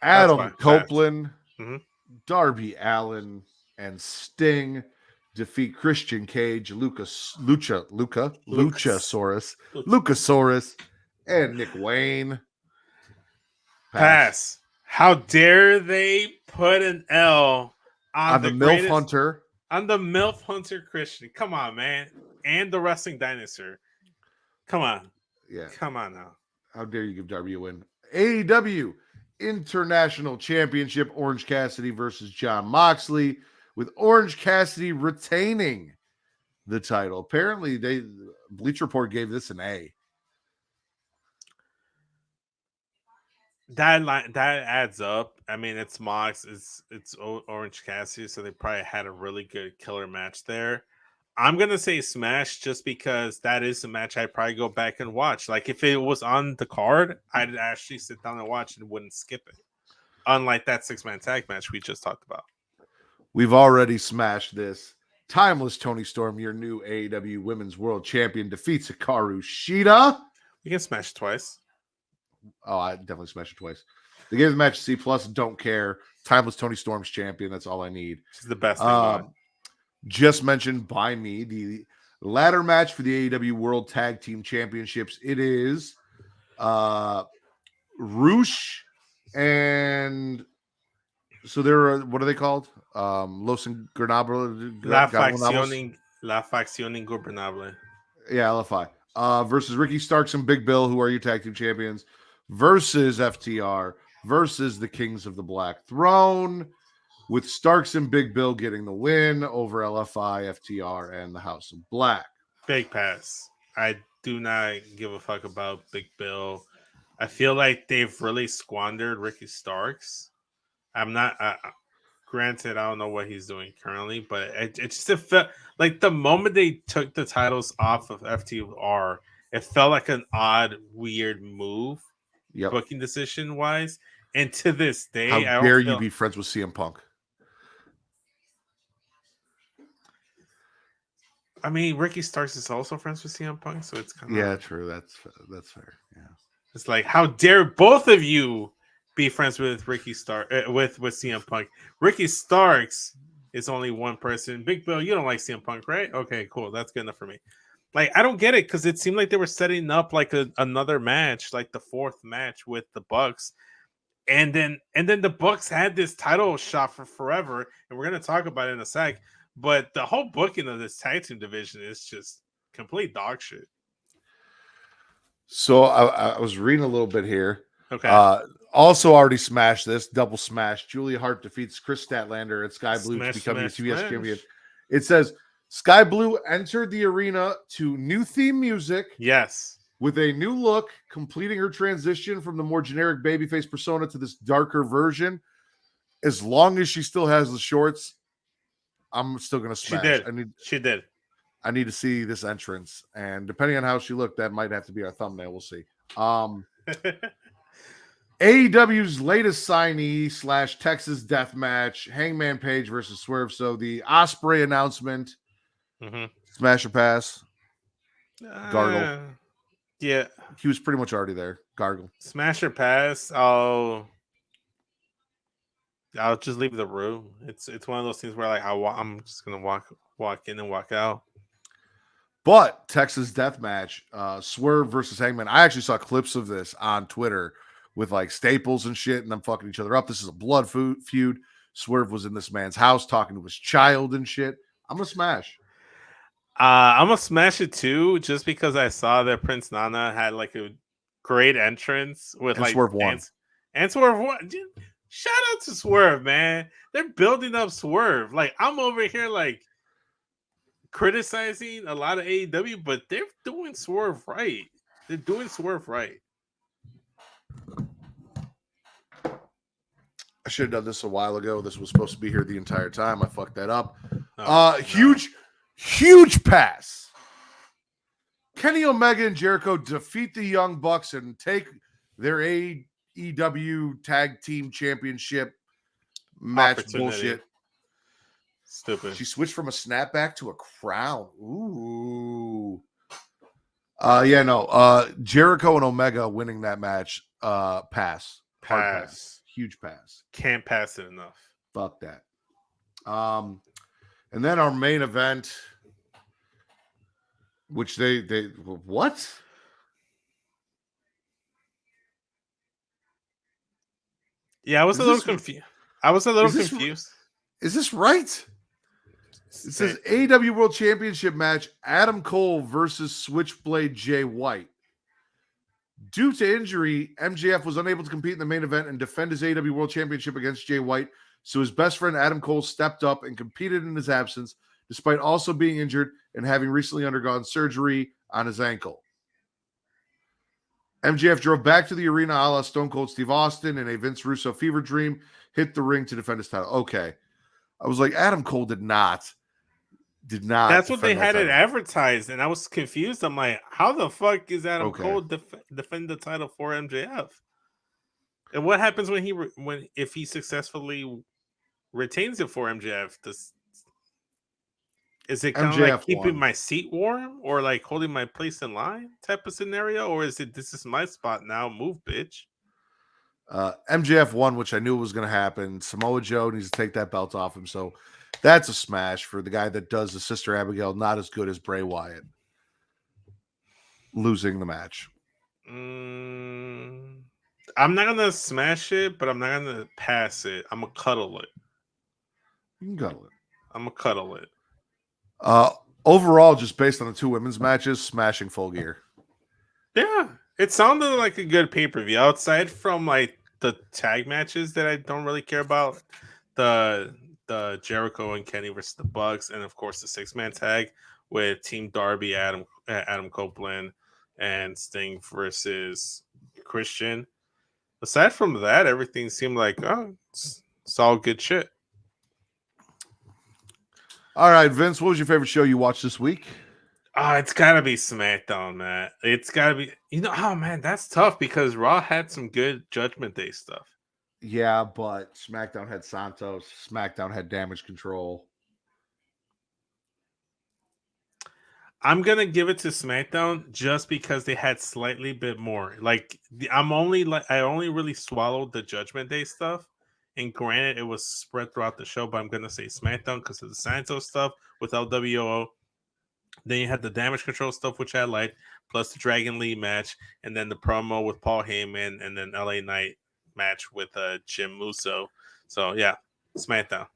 Adam fine. Copeland, Mhm. Darby Allin, and Sting defeat Christian Cage, Luchasaurus, and Nick Wayne. Pass. How dare they put an L on the greatest, MILF Hunter. On the MILF Hunter Christian. Come on, man. And the Wrestling Dinosaur. Come on. Yeah. Come on now. How dare you give Darby a win? AEW International Championship, Orange Cassidy versus Jon Moxley, with Orange Cassidy retaining the title. Apparently, Bleacher Report gave this an A. That adds up. I mean, it's Mox, it's Orange Cassidy, so they probably had a really good killer match there. I'm gonna say smash just because that is a match I'd probably go back and watch. Like if it was on the card, I'd actually sit down and watch and wouldn't skip it. Unlike that 6-man tag match we just talked about. We've already smashed this. Timeless Tony Storm, your new AEW Women's World Champion, defeats Hikaru Shida. You can smash it twice. Oh, I definitely smashed it twice. They gave the match a C+. Don't care. Timeless Tony Storm's champion. That's all I need. She's the best thing going. Just mentioned by me, the ladder match for the AEW World Tag Team Championships. It is Roosh and so they're what are they called? Los Ingobernable. La Facción Ingobernable. Yeah, LFI. Versus Ricky Starks and Big Bill, who are your tag team champions, versus FTR, versus the Kings of the Black Throne, with Starks and Big Bill getting the win over LFI, FTR, and the House of Black. Big pass. I do not give a fuck about Big Bill. I feel like they've really squandered Ricky Starks. I'm not... granted, I don't know what he's doing currently, but it just felt like the moment they took the titles off of FTR, it felt like an odd, weird move, booking decision wise. And to this day, how dare you be friends with CM Punk? I mean, Ricky Starks is also friends with CM Punk, so it's kind of true. That's fair. Yeah, it's like how dare both of you be friends with Ricky Stark with CM Punk. Ricky Starks is only one person. Big Bill, you don't like CM Punk, right? Okay, cool. That's good enough for me. Like, I don't get it because it seemed like they were setting up like another match, like the fourth match with the Bucks, and then the Bucks had this title shot for forever, and we're gonna talk about it in a sec. But the whole booking of this tag team division is just complete dog shit. So I was reading a little bit here. Okay. Also already smashed this. Double smash. Julia Hart defeats Chris Statlander and Sky Blue to become the TBS champion. It says Sky Blue entered the arena to new theme music. Yes. With a new look, completing her transition from the more generic babyface persona to this darker version. As long as she still has the shorts, I'm still going to smash. She did. I need to see this entrance. And depending on how she looked, that might have to be our thumbnail. We'll see. AEW's latest signee / Texas death match, Hangman Page versus Swerve. So the Osprey announcement, smash or pass, gargle. Yeah, he was pretty much already there. Gargle, smash or pass. I'll just leave the room. It's one of those things where like I'm just gonna walk in and walk out. But Texas death match, Swerve versus Hangman. I actually saw clips of this on Twitter with like staples and shit, and them fucking each other up. This is a blood feud. Swerve was in this man's house talking to his child and shit. I'm gonna smash. I'm gonna smash it too, just because I saw that Prince Nana had like a great entrance with And like Swerve won. And Swerve won. Dude, shout out to Swerve, man. They're building up Swerve. Like I'm over here like criticizing a lot of AEW, but they're doing Swerve right. They're doing Swerve right. I should have done this a while ago. This was supposed to be here the entire time. I fucked that up. No. Huge pass. Kenny Omega and Jericho defeat the Young Bucks and take their AEW Tag Team Championship match bullshit. Stupid. She switched from a snapback to a crown. Ooh. Jericho and Omega winning that match. Pass. Hard pass. Huge pass. Can't pass it enough. Fuck that. And then our main event, which they what? Yeah, I was a little confused. Is this right? It says AEW World Championship match, Adam Cole versus Switchblade Jay White. Due to injury, MJF was unable to compete in the main event and defend his AEW World Championship against Jay White, so his best friend Adam Cole stepped up and competed in his absence, despite also being injured and having recently undergone surgery on his ankle. MJF drove back to the arena a la Stone Cold Steve Austin in a Vince Russo fever dream, hit the ring to defend his title. Okay. I was like, Adam Cole did not. That's what they had it advertised, and I was confused. I'm like, how the fuck is Adam Cole defend the title for MJF? And what happens if he successfully retains it for MJF? Is it kind of like keeping my seat warm or like holding my place in line type of scenario? Or is it, this is my spot now, move, bitch? MJF won, which I knew was going to happen. Samoa Joe needs to take that belt off him. So that's a smash for the guy that does the Sister Abigail not as good as Bray Wyatt. Losing the match. I'm not going to smash it, but I'm not going to pass it. I'm going to cuddle it. You can cuddle it. I'm going to cuddle it. Overall, just based on the two women's matches, smashing Full Gear. Yeah, it sounded like a good pay-per-view. Outside from like the tag matches that I don't really care about, the Jericho and Kenny versus the Bucks, and of course the 6-man tag with Team Darby, Adam Copeland, and Sting versus Christian. Aside from that, everything seemed like it's all good shit. All right, Vince, what was your favorite show you watched this week? It's gotta be SmackDown, man. It's gotta be. Man, that's tough because Raw had some good Judgment Day stuff. Yeah, but SmackDown had Santos. SmackDown had Damage Control. I'm gonna give it to SmackDown just because they had slightly bit more. Like I only really swallowed the Judgment Day stuff. And granted, it was spread throughout the show, but I'm going to say SmackDown because of the Santos stuff with LWO. Then you had the Damage Control stuff, which I liked, plus the Dragon Lee match, and then the promo with Paul Heyman, and then LA Knight match with Jim Musso. So, yeah, SmackDown.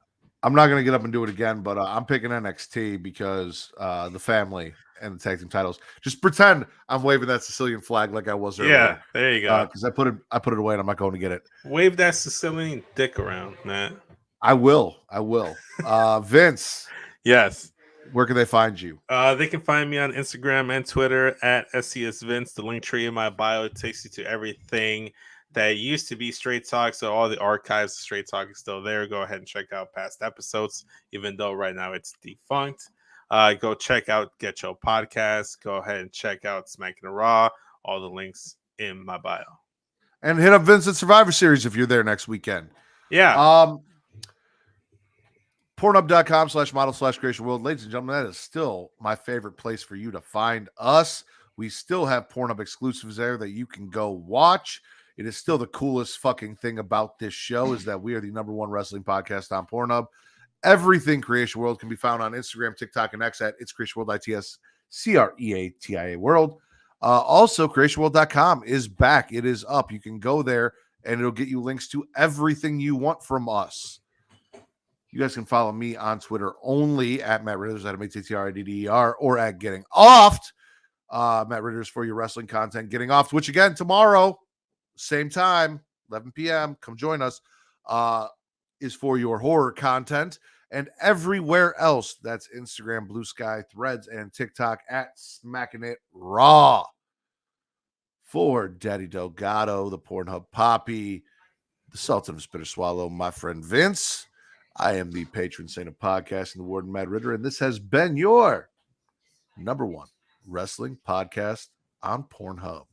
I'm not going to get up and do it again, but I'm picking NXT because the family and the tag team titles. Just pretend I'm waving that Sicilian flag like I was earlier. Yeah, there you go. Because I put it away and I'm not going to get it. Wave that Sicilian dick around, man. I will. Vince. Yes. Where can they find you? They can find me on Instagram and Twitter at SCSVince. The link tree in my bio takes you to everything that used to be Straight Talk. So all the archives of Straight Talk is still there. Go ahead and check out past episodes, even though right now it's defunct. Go check out Get Your Podcast. Go ahead and check out Smackin It Raw. All the links in my bio. And hit up Vincent Survivor Series if you're there next weekend. Yeah. Pornhub.com/model/creation world. Ladies and gentlemen, that is still my favorite place for you to find us. We still have Pornhub exclusives there that you can go watch. It is still the coolest fucking thing about this show is that we are the #1 wrestling podcast on Pornhub. Everything Creation World can be found on Instagram, TikTok, and X at It's Creation World, ITSCREATIA World. Also, creationworld.com is back. It is up. You can go there and it'll get you links to everything you want from us. You guys can follow me on Twitter only at Matt Ridders, at MATTRIDDER, or at Getting Offed. Matt Ridders for your wrestling content. Getting Offed, which again, tomorrow, same time, 11 p.m., come join us, is for your horror content. And everywhere else, that's Instagram, Blue Sky, Threads, and TikTok at Smackin It Raw. For Daddy Delgado, the Pornhub Poppy, the Sultan of Spitter Swallow, my friend Vince, I am the patron saint of podcasting, the Warden Matt Ritter, and this has been your #1 wrestling podcast on Pornhub.